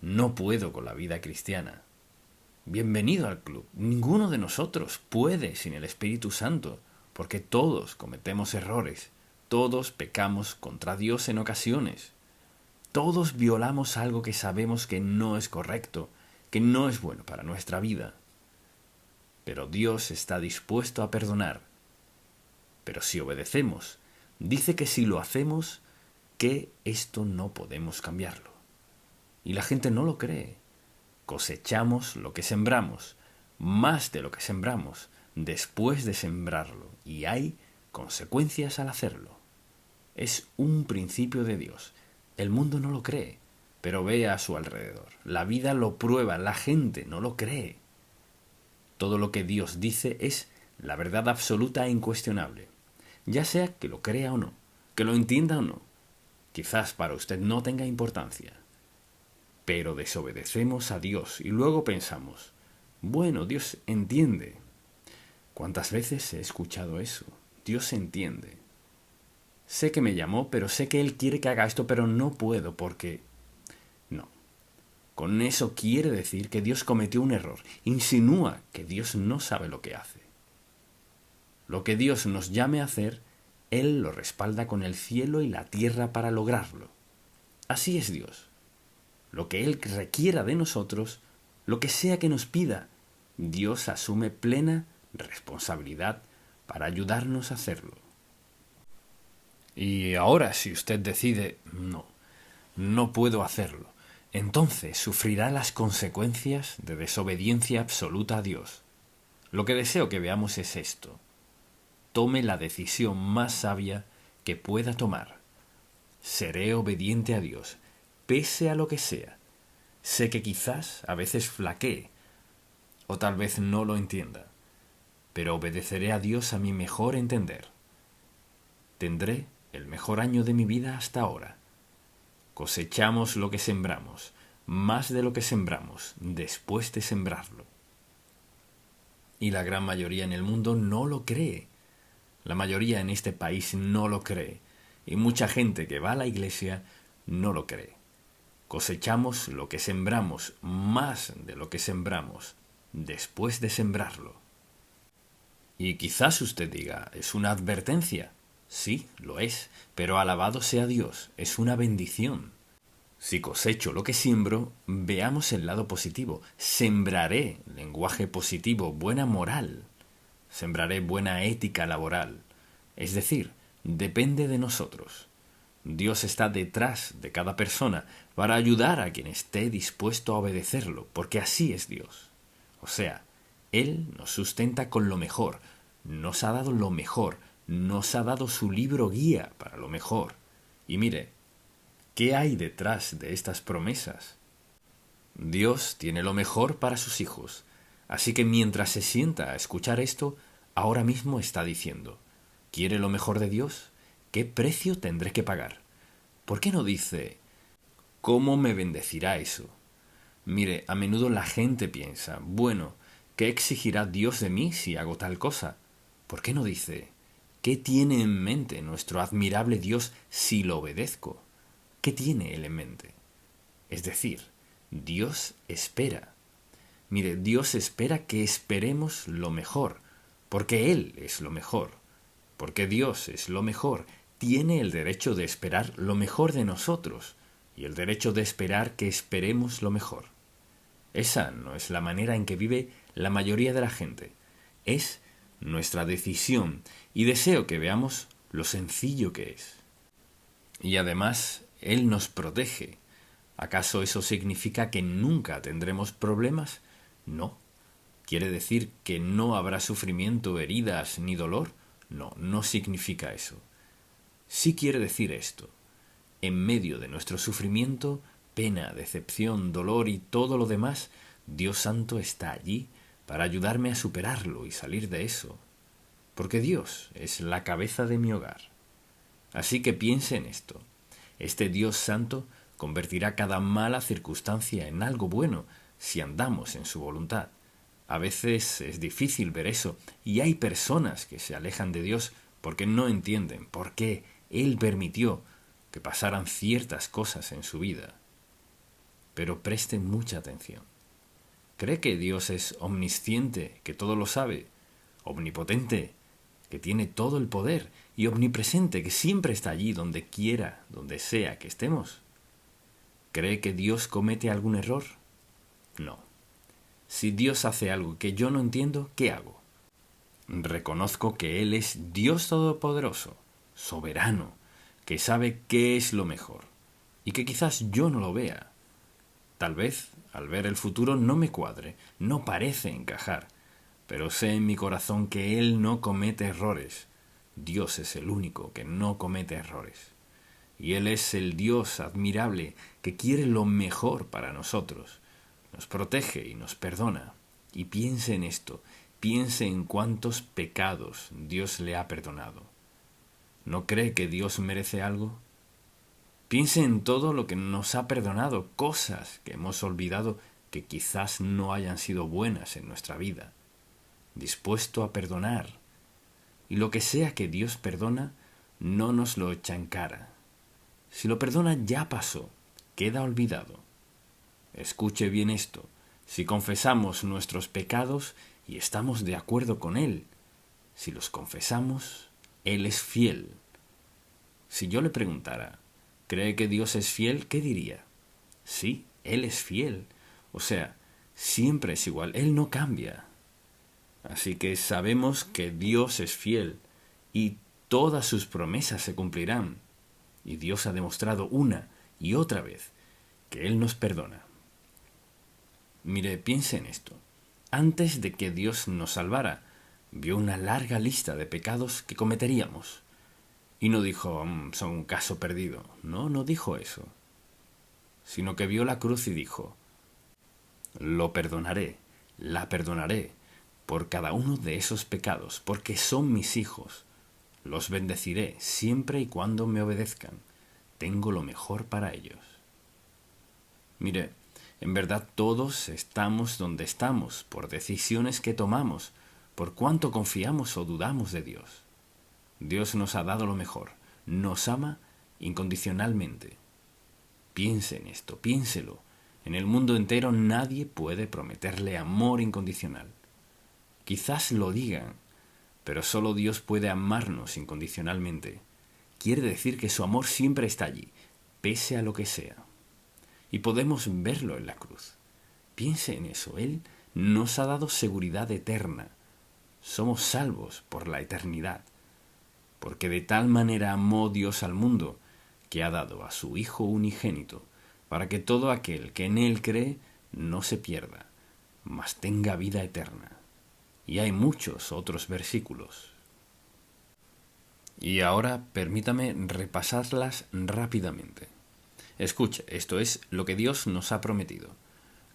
no puedo con la vida cristiana. Bienvenido al club. Ninguno de nosotros puede sin el Espíritu Santo, porque todos cometemos errores, todos pecamos contra Dios en ocasiones, todos violamos algo que sabemos que no es correcto, que no es bueno para nuestra vida. Pero Dios está dispuesto a perdonar. Pero si obedecemos, dice que si lo hacemos, que esto no podemos cambiarlo. Y la gente no lo cree. Cosechamos lo que sembramos, más de lo que sembramos, después de sembrarlo, y hay consecuencias al hacerlo. Es un principio de Dios. El mundo no lo cree, pero ve a su alrededor. La vida lo prueba, la gente no lo cree. Todo lo que Dios dice es la verdad absoluta e incuestionable, ya sea que lo crea o no, que lo entienda o no. Quizás para usted no tenga importancia. Pero desobedecemos a Dios y luego pensamos, bueno, Dios entiende. ¿Cuántas veces he escuchado eso? Dios entiende. Sé que me llamó, pero sé que Él quiere que haga esto, pero no puedo porque... No. Con eso quiere decir que Dios cometió un error. Insinúa que Dios no sabe lo que hace. Lo que Dios nos llame a hacer, Él lo respalda con el cielo y la tierra para lograrlo. Así es Dios. Lo que Él requiera de nosotros, lo que sea que nos pida, Dios asume plena responsabilidad para ayudarnos a hacerlo. Y ahora, si usted decide, no puedo hacerlo, entonces sufrirá las consecuencias de desobediencia absoluta a Dios. Lo que deseo que veamos es esto. Tome la decisión más sabia que pueda tomar. Seré obediente a Dios, pese a lo que sea. Sé que quizás a veces flaquee, o tal vez no lo entienda, pero obedeceré a Dios a mi mejor entender. Tendré el mejor año de mi vida hasta ahora. Cosechamos lo que sembramos, más de lo que sembramos después de sembrarlo. Y la gran mayoría en el mundo no lo cree. La mayoría en este país no lo cree. Y mucha gente que va a la iglesia no lo cree. Cosechamos lo que sembramos, más de lo que sembramos, después de sembrarlo. Y quizás usted diga, ¿es una advertencia? Sí, lo es, pero alabado sea Dios, es una bendición. Si cosecho lo que siembro, veamos el lado positivo. Sembraré lenguaje positivo, buena moral. Sembraré buena ética laboral. Es decir, depende de nosotros. Dios está detrás de cada persona para ayudar a quien esté dispuesto a obedecerlo, porque así es Dios. O sea, Él nos sustenta con lo mejor, nos ha dado lo mejor, nos ha dado su libro guía para lo mejor. Y mire, ¿qué hay detrás de estas promesas? Dios tiene lo mejor para sus hijos, así que mientras se sienta a escuchar esto, ahora mismo está diciendo, ¿quiere lo mejor de Dios? ¿Qué precio tendré que pagar? ¿Por qué no dice, ¿cómo me bendecirá eso? Mire, a menudo la gente piensa, bueno, ¿qué exigirá Dios de mí si hago tal cosa? ¿Por qué no dice, ¿qué tiene en mente nuestro admirable Dios si lo obedezco? ¿Qué tiene Él en mente? Es decir, Dios espera. Mire, Dios espera que esperemos lo mejor, porque Él es lo mejor. Porque Dios es lo mejor, tiene el derecho de esperar lo mejor de nosotros y el derecho de esperar que esperemos lo mejor. Esa no es la manera en que vive la mayoría de la gente. Es nuestra decisión y deseo que veamos lo sencillo que es. Y además, Él nos protege. ¿Acaso eso significa que nunca tendremos problemas? No. ¿Quiere decir que no habrá sufrimiento, heridas ni dolor? No, no significa eso. Sí quiere decir esto. En medio de nuestro sufrimiento, pena, decepción, dolor y todo lo demás, Dios Santo está allí para ayudarme a superarlo y salir de eso. Porque Dios es la cabeza de mi hogar. Así que piense en esto. Este Dios Santo convertirá cada mala circunstancia en algo bueno si andamos en su voluntad. A veces es difícil ver eso y hay personas que se alejan de Dios porque no entienden por qué Él permitió que pasaran ciertas cosas en su vida. Pero presten mucha atención. ¿Cree que Dios es omnisciente, que todo lo sabe? ¿Omnipotente, que tiene todo el poder? ¿Y omnipresente, que siempre está allí donde quiera, donde sea que estemos? ¿Cree que Dios comete algún error? No. Si Dios hace algo que yo no entiendo, ¿qué hago? Reconozco que Él es Dios Todopoderoso, soberano, que sabe qué es lo mejor, y que quizás yo no lo vea. Tal vez, al ver el futuro, no me cuadre, no parece encajar, pero sé en mi corazón que Él no comete errores. Dios es el único que no comete errores. Y Él es el Dios admirable que quiere lo mejor para nosotros. Nos protege y nos perdona. Y piense en esto, piense en cuántos pecados Dios le ha perdonado. ¿No cree que Dios merece algo? Piense en todo lo que nos ha perdonado, cosas que hemos olvidado que quizás no hayan sido buenas en nuestra vida. Dispuesto a perdonar. Y lo que sea que Dios perdona, no nos lo echa en cara. Si lo perdona, ya pasó, queda olvidado. Escuche bien esto. Si confesamos nuestros pecados y estamos de acuerdo con Él, si los confesamos, Él es fiel. Si yo le preguntara, ¿cree que Dios es fiel? ¿Qué diría? Sí, Él es fiel. O sea, siempre es igual, Él no cambia. Así que sabemos que Dios es fiel y todas sus promesas se cumplirán. Y Dios ha demostrado una y otra vez que Él nos perdona. Mire, piense en esto. Antes de que Dios nos salvara, vio una larga lista de pecados que cometeríamos. Y no dijo, son un caso perdido. No, no dijo eso. Sino que vio la cruz y dijo, lo perdonaré, la perdonaré por cada uno de esos pecados, porque son mis hijos. Los bendeciré siempre y cuando me obedezcan. Tengo lo mejor para ellos. Mire, en verdad todos estamos donde estamos por decisiones que tomamos, por cuánto confiamos o dudamos de Dios. Dios nos ha dado lo mejor, nos ama incondicionalmente. Piense en esto, piénselo. En el mundo entero nadie puede prometerle amor incondicional. Quizás lo digan, pero solo Dios puede amarnos incondicionalmente. Quiere decir que su amor siempre está allí, pese a lo que sea. Y podemos verlo en la cruz. Piense en eso, Él nos ha dado seguridad eterna. Somos salvos por la eternidad. Porque de tal manera amó Dios al mundo, que ha dado a su Hijo unigénito, para que todo aquel que en Él cree no se pierda, mas tenga vida eterna. Y hay muchos otros versículos. Y ahora permítame repasarlas rápidamente. Escuche, esto es lo que Dios nos ha prometido.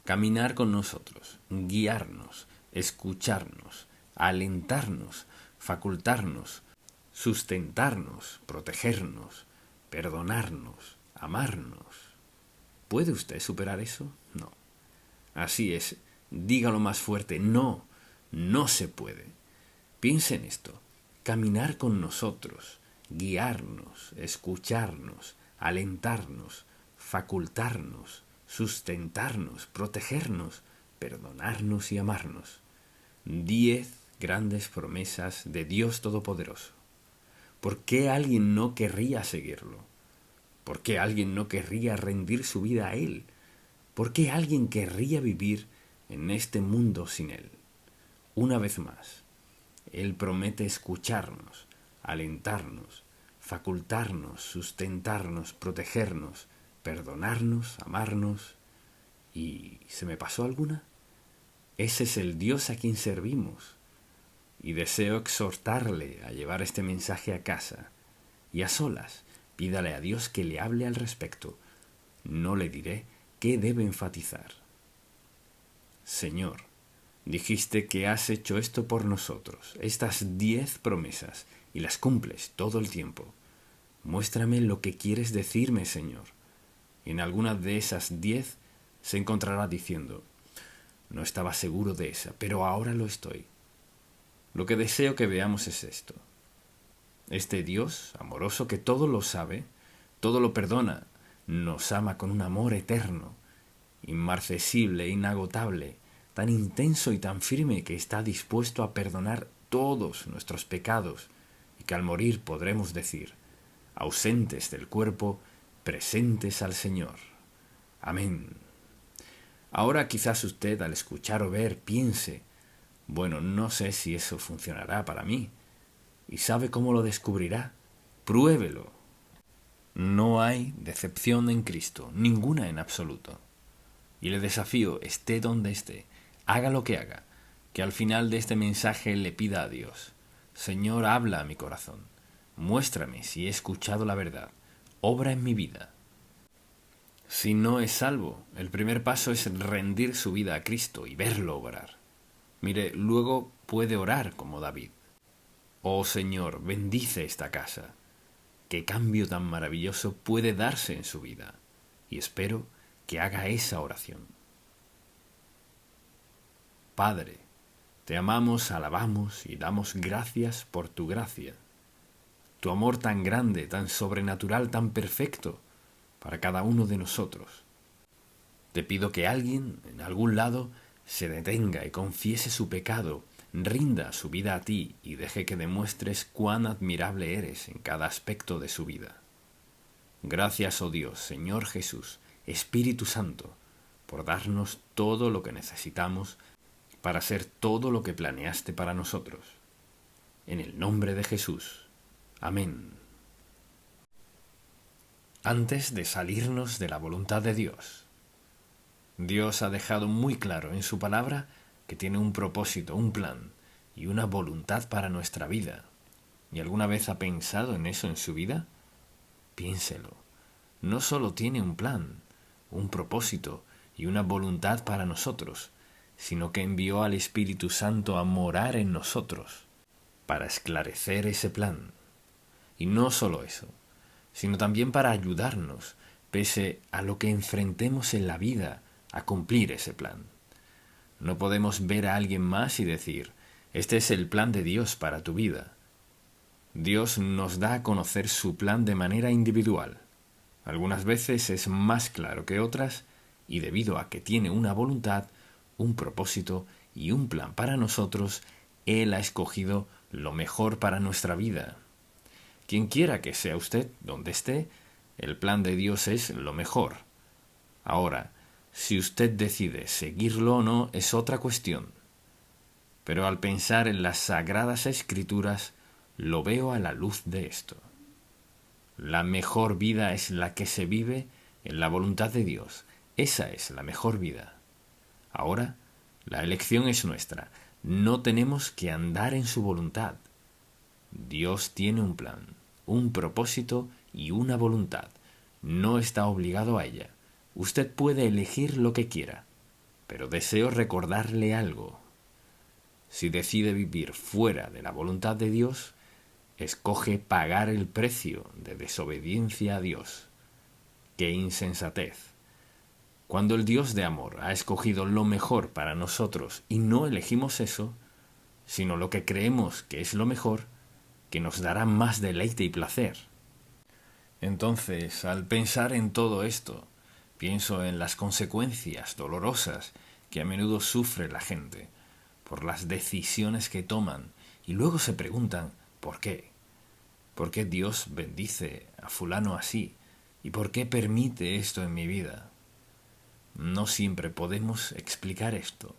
Caminar con nosotros, guiarnos, escucharnos, alentarnos, facultarnos, sustentarnos, protegernos, perdonarnos, amarnos. ¿Puede usted superar eso? No. Así es, dígalo más fuerte, no, no se puede. Piense en esto, caminar con nosotros, guiarnos, escucharnos, alentarnos, facultarnos, sustentarnos, protegernos, perdonarnos y amarnos. 10 grandes promesas de Dios Todopoderoso. ¿Por qué alguien no querría seguirlo? ¿Por qué alguien no querría rendir su vida a Él? ¿Por qué alguien querría vivir en este mundo sin Él? Una vez más, Él promete escucharnos, alentarnos, facultarnos, sustentarnos, protegernos, perdonarnos, amarnos. ¿Y se me pasó alguna? Ese es el Dios a quien servimos. Y deseo exhortarle a llevar este mensaje a casa. Y a solas, pídale a Dios que le hable al respecto. No le diré qué debe enfatizar. Señor, dijiste que has hecho esto por nosotros, estas 10 promesas, y las cumples todo el tiempo. Muéstrame lo que quieres decirme, Señor. En alguna de esas 10 se encontrará diciendo, no estaba seguro de esa, pero ahora lo estoy. Lo que deseo que veamos es esto. Este Dios amoroso que todo lo sabe, todo lo perdona, nos ama con un amor eterno, inmarcesible, inagotable, tan intenso y tan firme que está dispuesto a perdonar todos nuestros pecados y que al morir podremos decir, ausentes del cuerpo, presentes al Señor. Amén. Ahora quizás usted al escuchar o ver piense, bueno, no sé si eso funcionará para mí. ¿Y sabe cómo lo descubrirá? Pruébelo. No hay decepción en Cristo, ninguna en absoluto. Y le desafío, esté donde esté, haga lo que haga, que al final de este mensaje le pida a Dios, Señor, habla a mi corazón, muéstrame si he escuchado la verdad, obra en mi vida. Si no es salvo, el primer paso es rendir su vida a Cristo y verlo obrar. Mire, luego puede orar como David. Oh Señor, bendice esta casa. Qué cambio tan maravilloso puede darse en su vida. Y espero que haga esa oración. Padre, te amamos, alabamos y damos gracias por tu gracia. Tu amor tan grande, tan sobrenatural, tan perfecto para cada uno de nosotros. Te pido que alguien, en algún lado, se detenga y confiese su pecado, rinda su vida a ti y deje que demuestres cuán admirable eres en cada aspecto de su vida. Gracias, oh Dios, Señor Jesús, Espíritu Santo, por darnos todo lo que necesitamos para ser todo lo que planeaste para nosotros. En el nombre de Jesús. Amén. Antes de salirnos de la voluntad de Dios, Dios ha dejado muy claro en su palabra que tiene un propósito, un plan y una voluntad para nuestra vida. ¿Y alguna vez ha pensado en eso en su vida? Piénselo. No solo tiene un plan, un propósito y una voluntad para nosotros, sino que envió al Espíritu Santo a morar en nosotros, para esclarecer ese plan. Y no solo eso, sino también para ayudarnos, pese a lo que enfrentemos en la vida, a cumplir ese plan. No podemos ver a alguien más y decir, este es el plan de Dios para tu vida. Dios nos da a conocer su plan de manera individual. Algunas veces es más claro que otras, y debido a que tiene una voluntad, un propósito y un plan para nosotros, Él ha escogido lo mejor para nuestra vida. Quien quiera que sea usted, donde esté, el plan de Dios es lo mejor. Ahora, si usted decide seguirlo o no es otra cuestión. Pero al pensar en las Sagradas Escrituras, lo veo a la luz de esto. La mejor vida es la que se vive en la voluntad de Dios. Esa es la mejor vida. Ahora, la elección es nuestra. No tenemos que andar en su voluntad. Dios tiene un plan, un propósito y una voluntad. No está obligado a ella. Usted puede elegir lo que quiera, pero deseo recordarle algo. Si decide vivir fuera de la voluntad de Dios, escoge pagar el precio de desobediencia a Dios. ¡Qué insensatez! Cuando el Dios de amor ha escogido lo mejor para nosotros y no elegimos eso, sino lo que creemos que es lo mejor, que nos dará más deleite y placer. Entonces, al pensar en todo esto, pienso en las consecuencias dolorosas que a menudo sufre la gente por las decisiones que toman y luego se preguntan ¿por qué? ¿Por qué Dios bendice a fulano así? ¿Y por qué permite esto en mi vida? No siempre podemos explicar esto,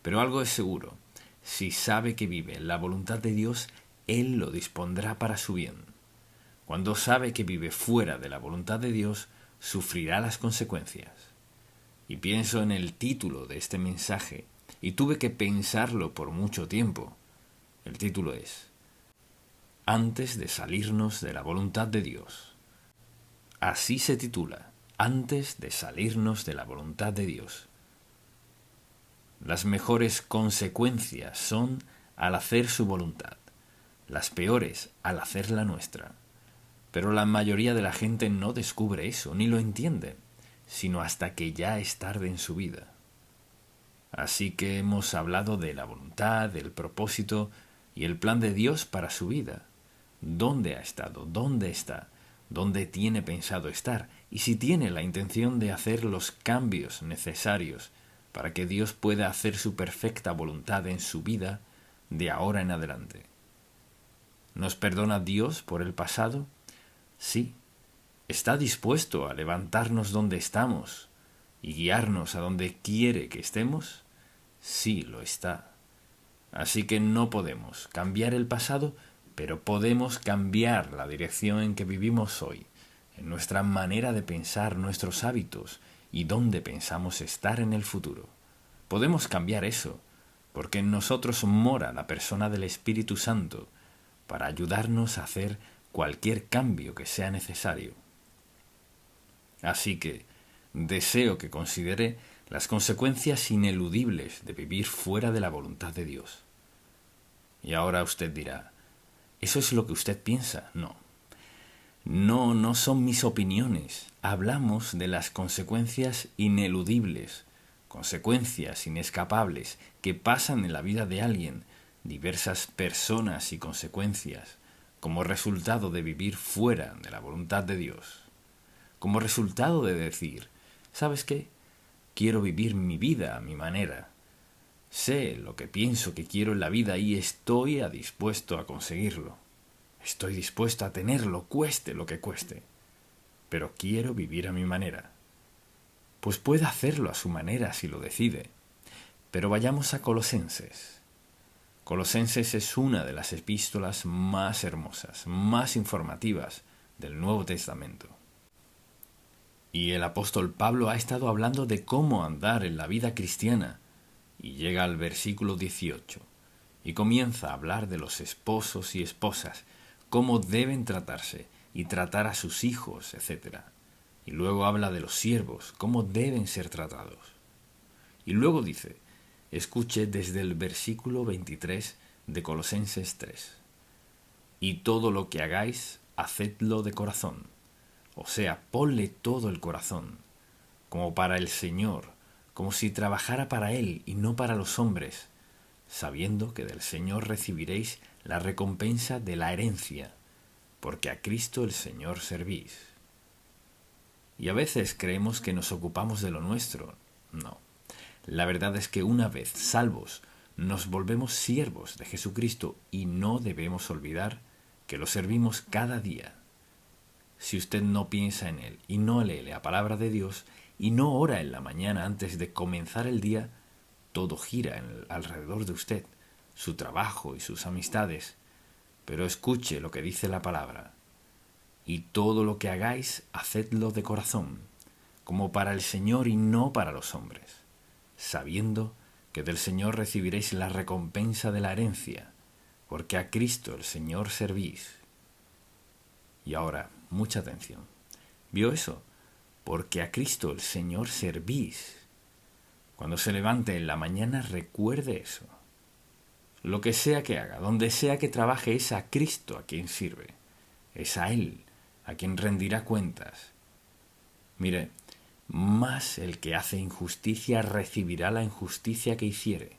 pero algo es seguro. Si sabe que vive en la voluntad de Dios, Él lo dispondrá para su bien. Cuando sabe que vive fuera de la voluntad de Dios, sufrirá las consecuencias. Y pienso en el título de este mensaje, y tuve que pensarlo por mucho tiempo. El título es Antes de salirnos de la voluntad de Dios. Así se titula, Antes de salirnos de la voluntad de Dios. Las mejores consecuencias son al hacer su voluntad, las peores al hacer la nuestra. Pero la mayoría de la gente no descubre eso, ni lo entiende, sino hasta que ya es tarde en su vida. Así que hemos hablado de la voluntad, del propósito y el plan de Dios para su vida. ¿Dónde ha estado? ¿Dónde está? ¿Dónde tiene pensado estar? Y si tiene la intención de hacer los cambios necesarios para que Dios pueda hacer su perfecta voluntad en su vida de ahora en adelante. ¿Nos perdona Dios por el pasado? Sí. ¿Está dispuesto a levantarnos donde estamos y guiarnos a donde quiere que estemos? Sí, lo está. Así que no podemos cambiar el pasado, pero podemos cambiar la dirección en que vivimos hoy, en nuestra manera de pensar, nuestros hábitos y dónde pensamos estar en el futuro. Podemos cambiar eso, porque en nosotros mora la persona del Espíritu Santo para ayudarnos a hacer cualquier cambio que sea necesario. Así que deseo que considere las consecuencias ineludibles de vivir fuera de la voluntad de Dios. Y ahora usted dirá, ¿eso es lo que usted piensa? No. No son mis opiniones. Hablamos de las consecuencias ineludibles, consecuencias inescapables que pasan en la vida de alguien, diversas personas y consecuencias, como resultado de vivir fuera de la voluntad de Dios. Como resultado de decir, ¿sabes qué? Quiero vivir mi vida a mi manera. Sé lo que pienso que quiero en la vida y estoy dispuesto a conseguirlo. Estoy dispuesto a tenerlo, cueste lo que cueste. Pero quiero vivir a mi manera. Pues puede hacerlo a su manera si lo decide. Pero vayamos a Colosenses. Colosenses es una de las epístolas más hermosas, más informativas del Nuevo Testamento. Y el apóstol Pablo ha estado hablando de cómo andar en la vida cristiana, y llega al versículo 18, y comienza a hablar de los esposos y esposas, cómo deben tratarse y tratar a sus hijos, etc. Y luego habla de los siervos, cómo deben ser tratados. Y luego dice, escuche desde el versículo 23 de Colosenses 3. Y todo lo que hagáis, hacedlo de corazón. O sea, ponle todo el corazón, como para el Señor, como si trabajara para Él y no para los hombres, sabiendo que del Señor recibiréis la recompensa de la herencia, porque a Cristo el Señor servís. Y a veces creemos que nos ocupamos de lo nuestro. No. La verdad es que una vez salvos, nos volvemos siervos de Jesucristo y no debemos olvidar que lo servimos cada día. Si usted no piensa en Él y no lee la palabra de Dios y no ora en la mañana antes de comenzar el día, todo gira alrededor de usted, su trabajo y sus amistades. Pero escuche lo que dice la palabra. y todo lo que hagáis, hacedlo de corazón, como para el Señor y no para los hombres, sabiendo que del Señor recibiréis la recompensa de la herencia, porque a Cristo el Señor servís. Y ahora, mucha atención. ¿Vio eso? Porque a Cristo el Señor servís. Cuando se levante en la mañana, recuerde eso. Lo que sea que haga, donde sea que trabaje, es a Cristo a quien sirve. Es a Él a quien rendirá cuentas. Mire, más el que hace injusticia recibirá la injusticia que hiciere,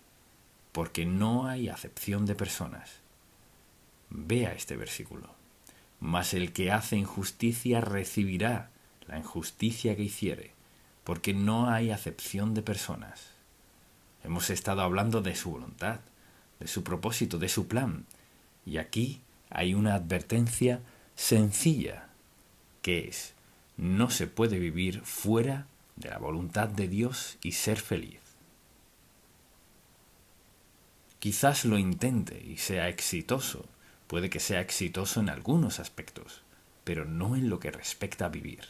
porque no hay acepción de personas. Vea este versículo. Mas el que hace injusticia recibirá la injusticia que hiciere, porque no hay acepción de personas. Hemos estado hablando de su voluntad, de su propósito, de su plan, y aquí hay una advertencia sencilla, que es: no se puede vivir fuera de la voluntad de Dios y ser feliz. Quizás lo intente y sea exitoso, puede que sea exitoso en algunos aspectos, pero no en lo que respecta a vivir.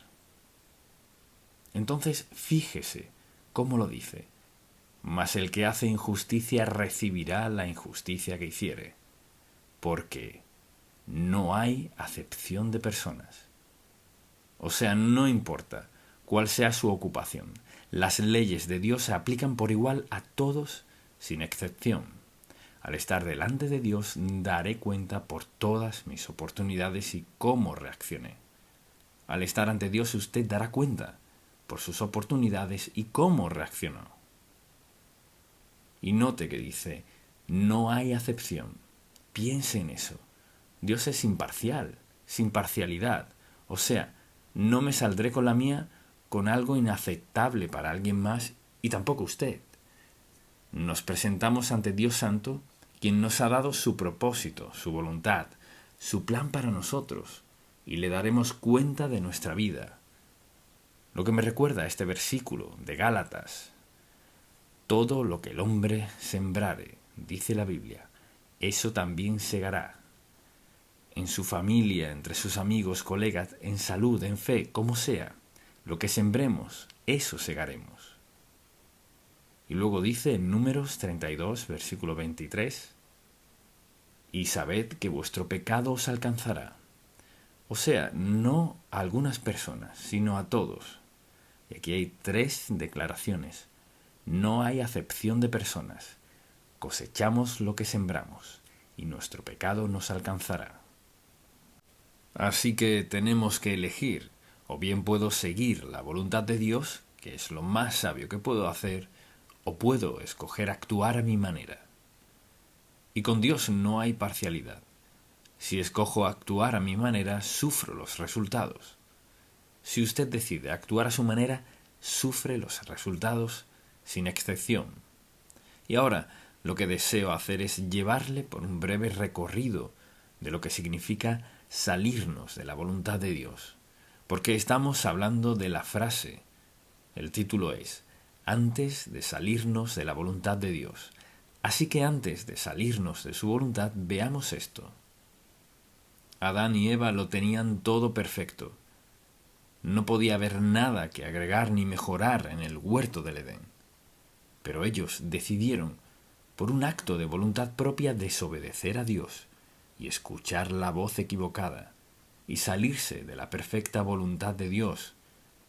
Entonces, fíjese cómo lo dice: mas el que hace injusticia recibirá la injusticia que hiciere, porque no hay acepción de personas. O sea, no importa cuál sea su ocupación, las leyes de Dios se aplican por igual a todos sin excepción. Al estar delante de Dios daré cuenta por todas mis oportunidades y cómo reaccioné. Al estar ante Dios usted dará cuenta por sus oportunidades y cómo reaccionó. Y note que dice: no hay acepción. Piense en eso. Dios es imparcial, sin parcialidad. O sea, no me saldré con la mía con algo inaceptable para alguien más y tampoco usted. Nos presentamos ante Dios Santo, quien nos ha dado su propósito, su voluntad, su plan para nosotros, y le daremos cuenta de nuestra vida. Lo que me recuerda a este versículo de Gálatas: todo lo que el hombre sembrare, dice la Biblia, eso también segará. En su familia, entre sus amigos, colegas, en salud, en fe, como sea, lo que sembremos, eso segaremos. Y luego dice en Números 32, versículo 23, y sabed que vuestro pecado os alcanzará. O sea, no a algunas personas, sino a todos. Y aquí hay 3 declaraciones. No hay acepción de personas. Cosechamos lo que sembramos, y nuestro pecado nos alcanzará. Así que tenemos que elegir: o bien puedo seguir la voluntad de Dios, que es lo más sabio que puedo hacer, o puedo escoger actuar a mi manera. Y con Dios no hay parcialidad. Si escojo actuar a mi manera, sufro los resultados. Si usted decide actuar a su manera, sufre los resultados sin excepción. Y ahora, lo que deseo hacer es llevarle por un breve recorrido de lo que significa salirnos de la voluntad de Dios. Porque estamos hablando de la frase. El título es: antes de salirnos de la voluntad de Dios. Así que antes de salirnos de su voluntad, veamos esto. Adán y Eva lo tenían todo perfecto. No podía haber nada que agregar ni mejorar en el huerto del Edén. Pero ellos decidieron, por un acto de voluntad propia, desobedecer a Dios y escuchar la voz equivocada y salirse de la perfecta voluntad de Dios,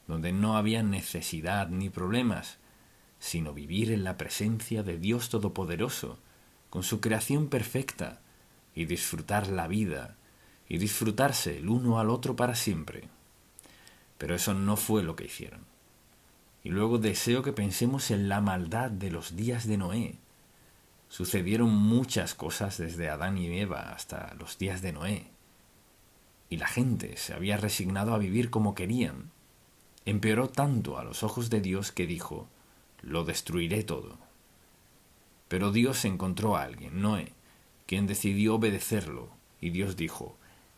donde no había necesidad ni problemas, sino vivir en la presencia de Dios Todopoderoso, con su creación perfecta, y disfrutar la vida, y disfrutarse el uno al otro para siempre. Pero eso no fue lo que hicieron. Y luego deseo que pensemos en la maldad de los días de Noé. Sucedieron muchas cosas desde Adán y Eva hasta los días de Noé. Y la gente se había resignado a vivir como querían. Empeoró tanto a los ojos de Dios que dijo: lo destruiré todo. Pero Dios encontró a alguien, Noé, quien decidió obedecerlo, y Dios dijo: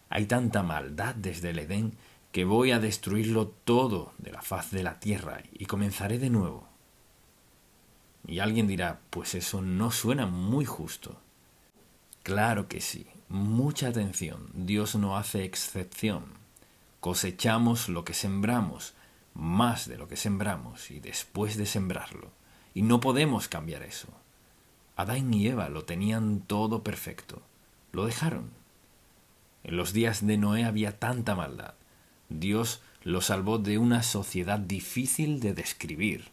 hay tanta maldad desde el Edén que voy a destruirlo todo de la faz de la tierra y comenzaré de nuevo. Y alguien dirá: pues eso no suena muy justo. Claro que sí, mucha atención, Dios no hace excepción. cosechamos lo que sembramos, más de lo que sembramos y después de sembrarlo. Y no podemos cambiar eso. Adán y Eva lo tenían todo perfecto. Lo dejaron. En los días de Noé había tanta maldad. Dios lo salvó de una sociedad difícil de describir.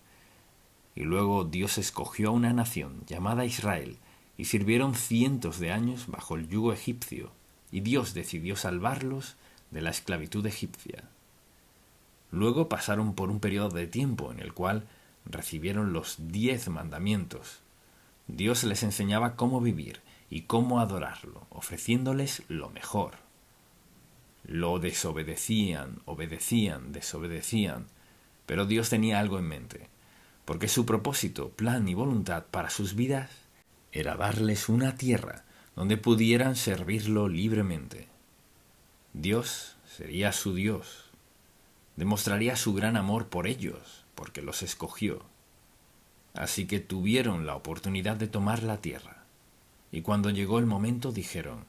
Y luego Dios escogió a una nación llamada Israel y sirvieron cientos de años bajo el yugo egipcio, y Dios decidió salvarlos de la esclavitud egipcia. Luego pasaron por un periodo de tiempo en el cual recibieron los 10 mandamientos. Dios les enseñaba cómo vivir y cómo adorarlo, ofreciéndoles lo mejor. Lo desobedecían, desobedecían, pero Dios tenía algo en mente, porque su propósito, plan y voluntad para sus vidas era darles una tierra donde pudieran servirlo libremente. Dios sería su Dios. Demostraría su gran amor por ellos, porque los escogió. Así que tuvieron la oportunidad de tomar la tierra. Y cuando llegó el momento dijeron,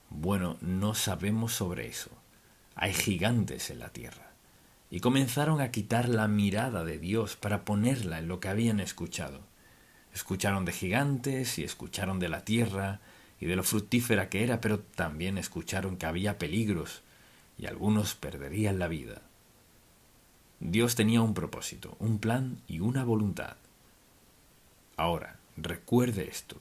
bueno, no sabemos sobre eso. Hay gigantes en la tierra. Y comenzaron a quitar la mirada de Dios para ponerla en lo que habían escuchado. Escucharon de gigantes y escucharon de la tierra y de lo fructífera que era, pero también escucharon que había peligros y algunos perderían la vida. Dios tenía un propósito, un plan y una voluntad. Ahora, recuerde esto.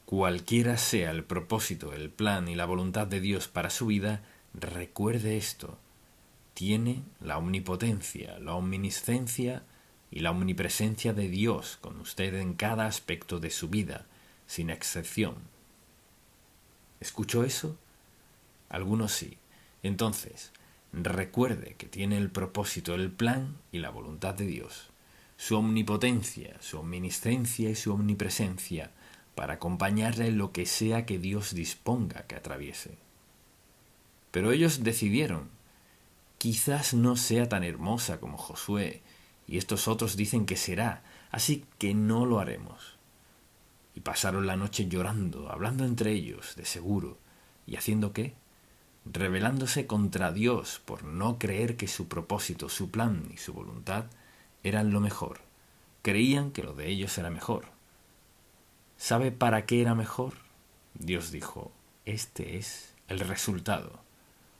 Cualquiera sea el propósito, el plan y la voluntad de Dios para su vida, recuerde esto. Tiene la omnipotencia, la omniscencia y la omnipresencia de Dios con usted en cada aspecto de su vida, sin excepción. ¿Escuchó eso? Algunos sí. Entonces, recuerde que tiene el propósito, el plan y la voluntad de Dios, su omnipotencia, su omniscencia y su omnipresencia para acompañarle en lo que sea que Dios disponga que atraviese. Pero ellos decidieron, quizás no sea tan hermosa como Josué, y estos otros dicen que será, así que no lo haremos. Y pasaron la noche llorando, hablando entre ellos, de seguro, ¿y haciendo qué? Rebelándose contra Dios por no creer que su propósito, su plan y su voluntad eran lo mejor. Creían que lo de ellos era mejor. ¿Sabe para qué era mejor? Dios dijo, este es el resultado.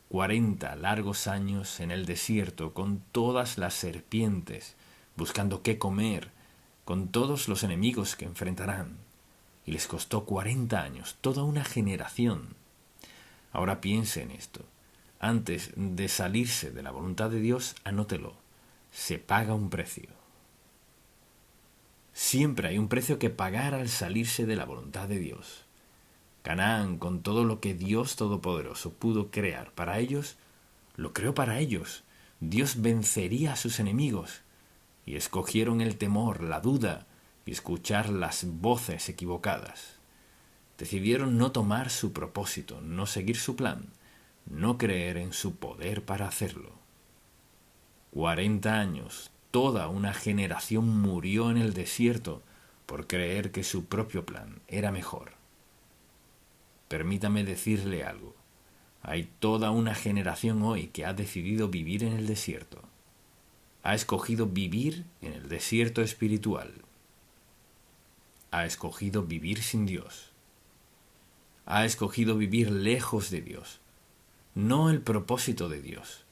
40 largos años en el desierto con todas las serpientes, buscando qué comer, con todos los enemigos que enfrentarán. Y les costó 40 años, toda una generación. Ahora piense en esto. Antes de salirse de la voluntad de Dios, anótelo. Se paga un precio. Siempre hay un precio que pagar al salirse de la voluntad de Dios. Canaán, con todo lo que Dios Todopoderoso pudo crear para ellos, lo creó para ellos. Dios vencería a sus enemigos. Y escogieron el temor, la duda y escuchar las voces equivocadas. Decidieron no tomar su propósito, no seguir su plan, no creer en su poder para hacerlo. 40 años, toda una generación murió en el desierto por creer que su propio plan era mejor. Permítame decirle algo. Hay toda una generación hoy que ha decidido vivir en el desierto. Ha escogido vivir en el desierto espiritual. Ha escogido vivir sin Dios. Ha escogido vivir lejos de Dios. No el propósito de Dios,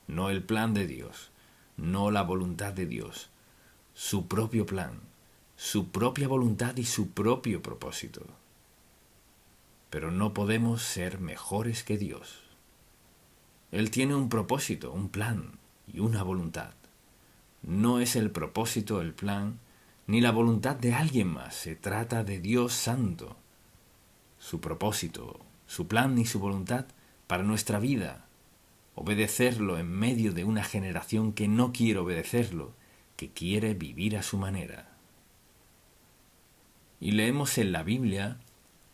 no el plan de Dios, no la voluntad de Dios, su propio plan, su propia voluntad y su propio propósito. Pero no podemos ser mejores que Dios. Él tiene un propósito, un plan y una voluntad. No es el propósito, el plan, ni la voluntad de alguien más. Se trata de Dios Santo. Su propósito, su plan y su voluntad para nuestra vida. Obedecerlo en medio de una generación que no quiere obedecerlo, que quiere vivir a su manera. Y leemos en la Biblia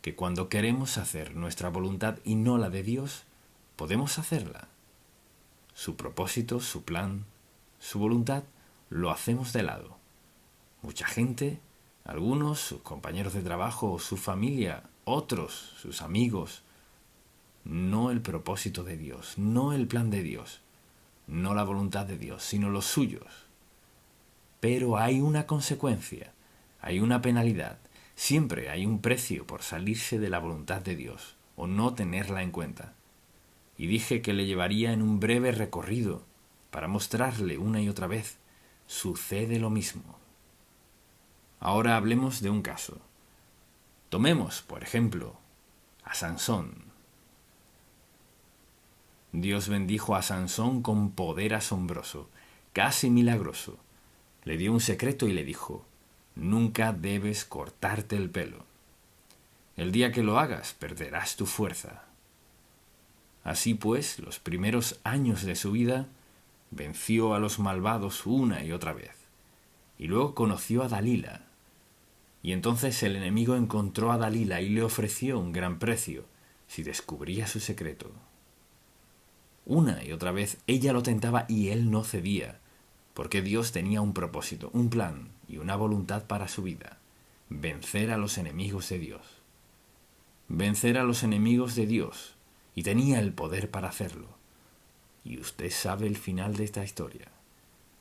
que cuando queremos hacer nuestra voluntad y no la de Dios, podemos hacerla. Su propósito, su plan, su voluntad, lo hacemos de lado. Mucha gente, algunos, sus compañeros de trabajo o su familia, otros, sus amigos, no el propósito de Dios, no el plan de Dios, no la voluntad de Dios, sino los suyos. Pero hay una consecuencia, hay una penalidad, siempre hay un precio por salirse de la voluntad de Dios o no tenerla en cuenta. Y dije que le llevaría en un breve recorrido para mostrarle una y otra vez, sucede lo mismo. Ahora hablemos de un caso. Tomemos, por ejemplo, a Sansón. Dios bendijo a Sansón con poder asombroso, casi milagroso. Le dio un secreto y le dijo: nunca debes cortarte el pelo. El día que lo hagas perderás tu fuerza. Así pues, los primeros años de su vida venció a los malvados una y otra vez. Y luego conoció a Dalila. Y entonces el enemigo encontró a Dalila y le ofreció un gran precio si descubría su secreto. Una y otra vez ella lo tentaba y él no cedía, porque Dios tenía un propósito, un plan y una voluntad para su vida: vencer a los enemigos de Dios. Vencer a los enemigos de Dios, y tenía el poder para hacerlo. Y usted sabe el final de esta historia.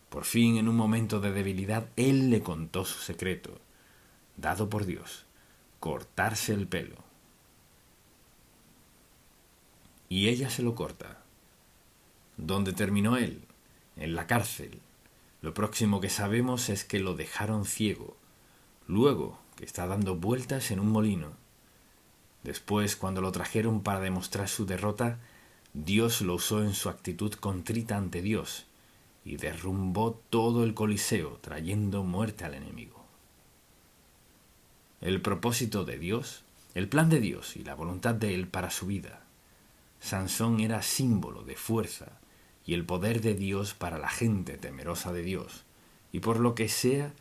Por fin, en un momento de debilidad, él le contó su secreto, dado por Dios: cortarse el pelo. Y ella se lo corta. ¿Dónde terminó él? En la cárcel. Lo próximo que sabemos es que lo dejaron ciego, luego que está dando vueltas en un molino. Después, cuando lo trajeron para demostrar su derrota, Dios lo usó en su actitud contrita ante Dios y derrumbó todo el Coliseo, trayendo muerte al enemigo. El propósito de Dios, el plan de Dios y la voluntad de Él para su vida. Sansón era símbolo de fuerza y el poder de Dios para la gente temerosa de Dios, y por lo que sea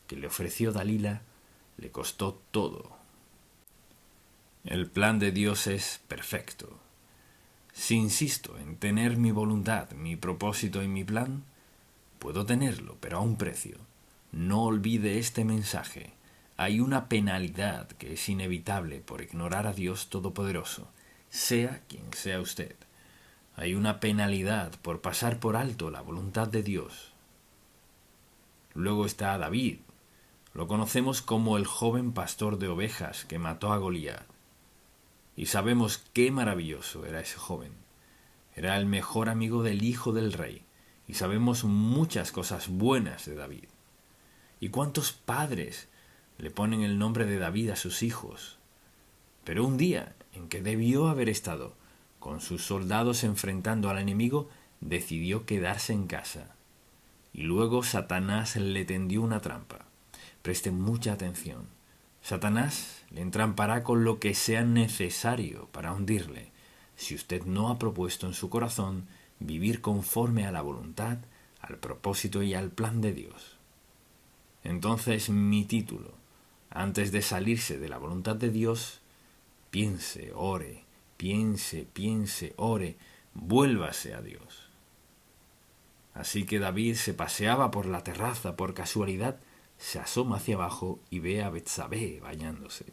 que le ofreció Dalila, le costó todo. El plan de Dios es perfecto. Si insisto en tener mi voluntad, mi propósito y mi plan, puedo tenerlo, pero a un precio. No olvide este mensaje. Hay una penalidad que es inevitable por ignorar a Dios Todopoderoso, sea quien sea usted. Hay una penalidad por pasar por alto la voluntad de Dios. Luego está David. Lo conocemos como el joven pastor de ovejas que mató a Goliat. Y sabemos qué maravilloso era ese joven. Era el mejor amigo del hijo del rey. Y sabemos muchas cosas buenas de David. ¿Y cuántos padres le ponen el nombre de David a sus hijos? Pero un día en que debió haber estado con sus soldados enfrentando al enemigo, decidió quedarse en casa. Y luego Satanás le tendió una trampa. Preste mucha atención. Satanás le entrampará con lo que sea necesario para hundirle, si usted no ha propuesto en su corazón vivir conforme a la voluntad, al propósito y al plan de Dios. Entonces mi título, antes de salirse de la voluntad de Dios, piense, ore, ore, vuélvase a Dios. Así que David se paseaba por la terraza por casualidad, se asoma hacia abajo y ve a Betsabé bañándose.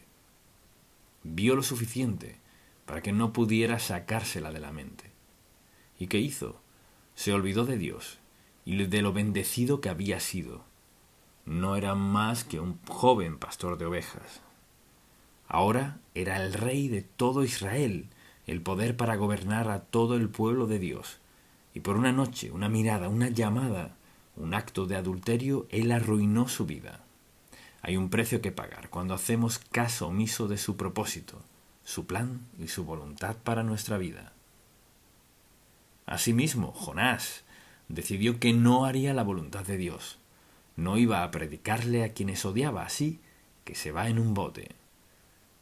Vio lo suficiente para que no pudiera sacársela de la mente. ¿Y qué hizo? Se olvidó de Dios y de lo bendecido que había sido. No era más que un joven pastor de ovejas. Ahora era el rey de todo Israel, el poder para gobernar a todo el pueblo de Dios. Y por una noche, una mirada, una llamada, un acto de adulterio, él arruinó su vida. Hay un precio que pagar cuando hacemos caso omiso de su propósito, su plan y su voluntad para nuestra vida. Asimismo, Jonás decidió que no haría la voluntad de Dios. No iba a predicarle a quienes odiaba, así que se va en un bote.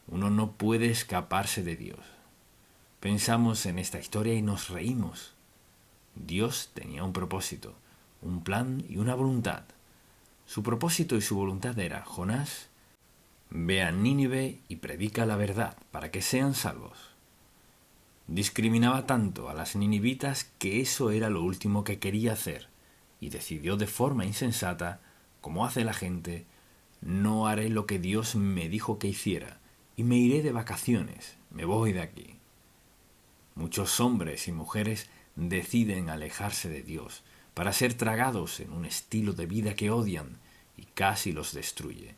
Uno no puede escaparse de Dios. Pensamos en esta historia y nos reímos. Dios tenía un propósito, un plan y una voluntad. Su propósito y su voluntad era: Jonás, ve a Nínive y predica la verdad para que sean salvos. Discriminaba tanto a las ninivitas que eso era lo último que quería hacer, y decidió de forma insensata, como hace la gente: no haré lo que Dios me dijo que hiciera, y me iré de vacaciones, me voy de aquí. Muchos hombres y mujeres deciden alejarse de Dios para ser tragados en un estilo de vida que odian y casi los destruye.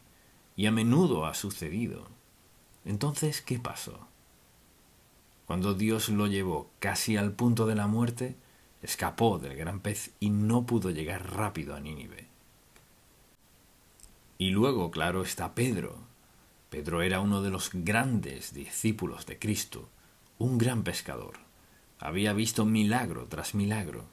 Y a menudo ha sucedido. Entonces, ¿qué pasó? Cuando Dios lo llevó casi al punto de la muerte, escapó del gran pez y no pudo llegar rápido a Nínive. Y luego, claro, está Pedro. Pedro era uno de los grandes discípulos de Cristo, un gran pescador. Había visto milagro tras milagro.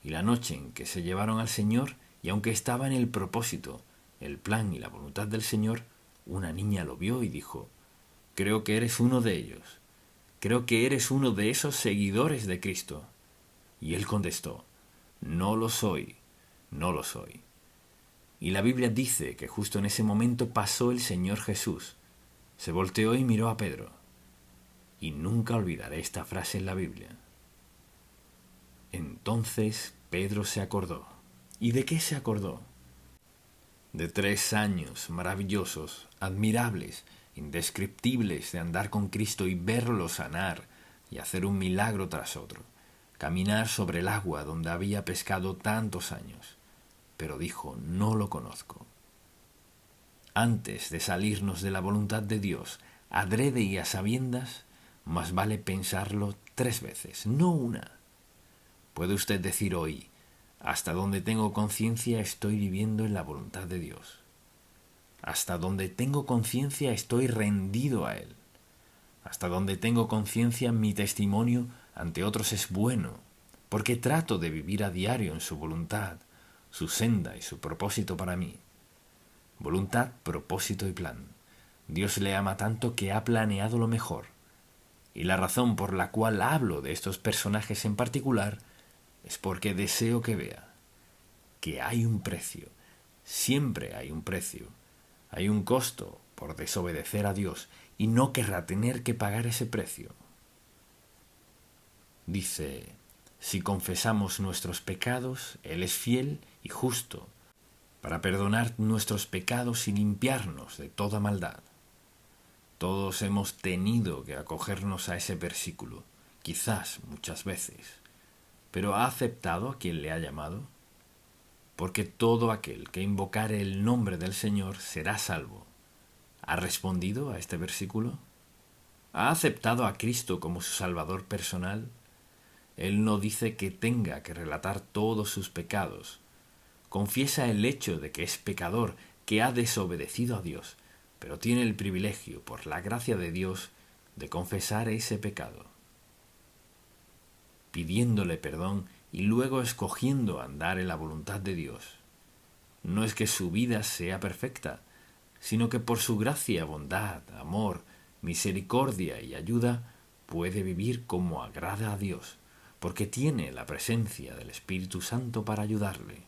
Y la noche en que se llevaron al Señor, y aunque estaba en el propósito, el plan y la voluntad del Señor, una niña lo vio y dijo: «Creo que eres uno de ellos. Creo que eres uno de esos seguidores de Cristo». Y él contestó: «No lo soy, no lo soy». Y la Biblia dice que justo en ese momento pasó el Señor Jesús. Se volteó y miró a Pedro. Y nunca olvidaré esta frase en la Biblia. Entonces Pedro se acordó. ¿Y de qué se acordó? De 3 años maravillosos, admirables, indescriptibles de andar con Cristo y verlo sanar y hacer un milagro tras otro, caminar sobre el agua donde había pescado tantos años. Pero dijo: «No lo conozco». Antes de salirnos de la voluntad de Dios, adrede y a sabiendas, más vale pensarlo 3 veces, no una. Puede usted decir hoy: «Hasta donde tengo conciencia estoy viviendo en la voluntad de Dios. Hasta donde tengo conciencia estoy rendido a Él. Hasta donde tengo conciencia mi testimonio ante otros es bueno, porque trato de vivir a diario en su voluntad, su senda y su propósito para mí». Voluntad, propósito y plan. Dios le ama tanto que ha planeado lo mejor. Y la razón por la cual hablo de estos personajes en particular es porque deseo que vea que hay un precio. Siempre hay un precio. Hay un costo por desobedecer a Dios y no querrá tener que pagar ese precio. Dice: «Si confesamos nuestros pecados, Él es fiel y justo para perdonar nuestros pecados y limpiarnos de toda maldad». Todos hemos tenido que acogernos a ese versículo, quizás muchas veces. ¿Pero ha aceptado a quien le ha llamado? Porque todo aquel que invocare el nombre del Señor será salvo. ¿Ha respondido a este versículo? ¿Ha aceptado a Cristo como su Salvador personal? Él no dice que tenga que relatar todos sus pecados. Confiesa el hecho de que es pecador, que ha desobedecido a Dios, pero tiene el privilegio, por la gracia de Dios, de confesar ese pecado, pidiéndole perdón y luego escogiendo andar en la voluntad de Dios. No es que su vida sea perfecta, sino que por su gracia, bondad, amor, misericordia y ayuda puede vivir como agrada a Dios, porque tiene la presencia del Espíritu Santo para ayudarle.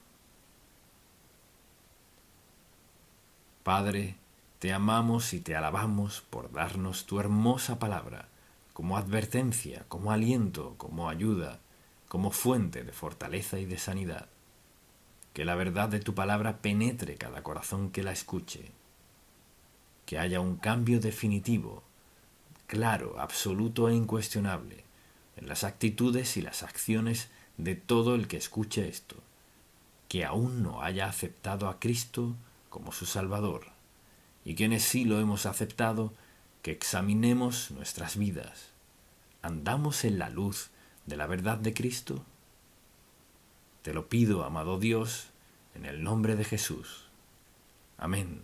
Padre, te amamos y te alabamos por darnos tu hermosa palabra, como advertencia, como aliento, como ayuda, como fuente de fortaleza y de sanidad. Que la verdad de tu palabra penetre cada corazón que la escuche. Que haya un cambio definitivo, claro, absoluto e incuestionable, en las actitudes y las acciones de todo el que escuche esto, que aún no haya aceptado a Cristo como su Salvador, y quienes sí lo hemos aceptado, que examinemos nuestras vidas. ¿Andamos en la luz de la verdad de Cristo? Te lo pido, amado Dios, en el nombre de Jesús. Amén.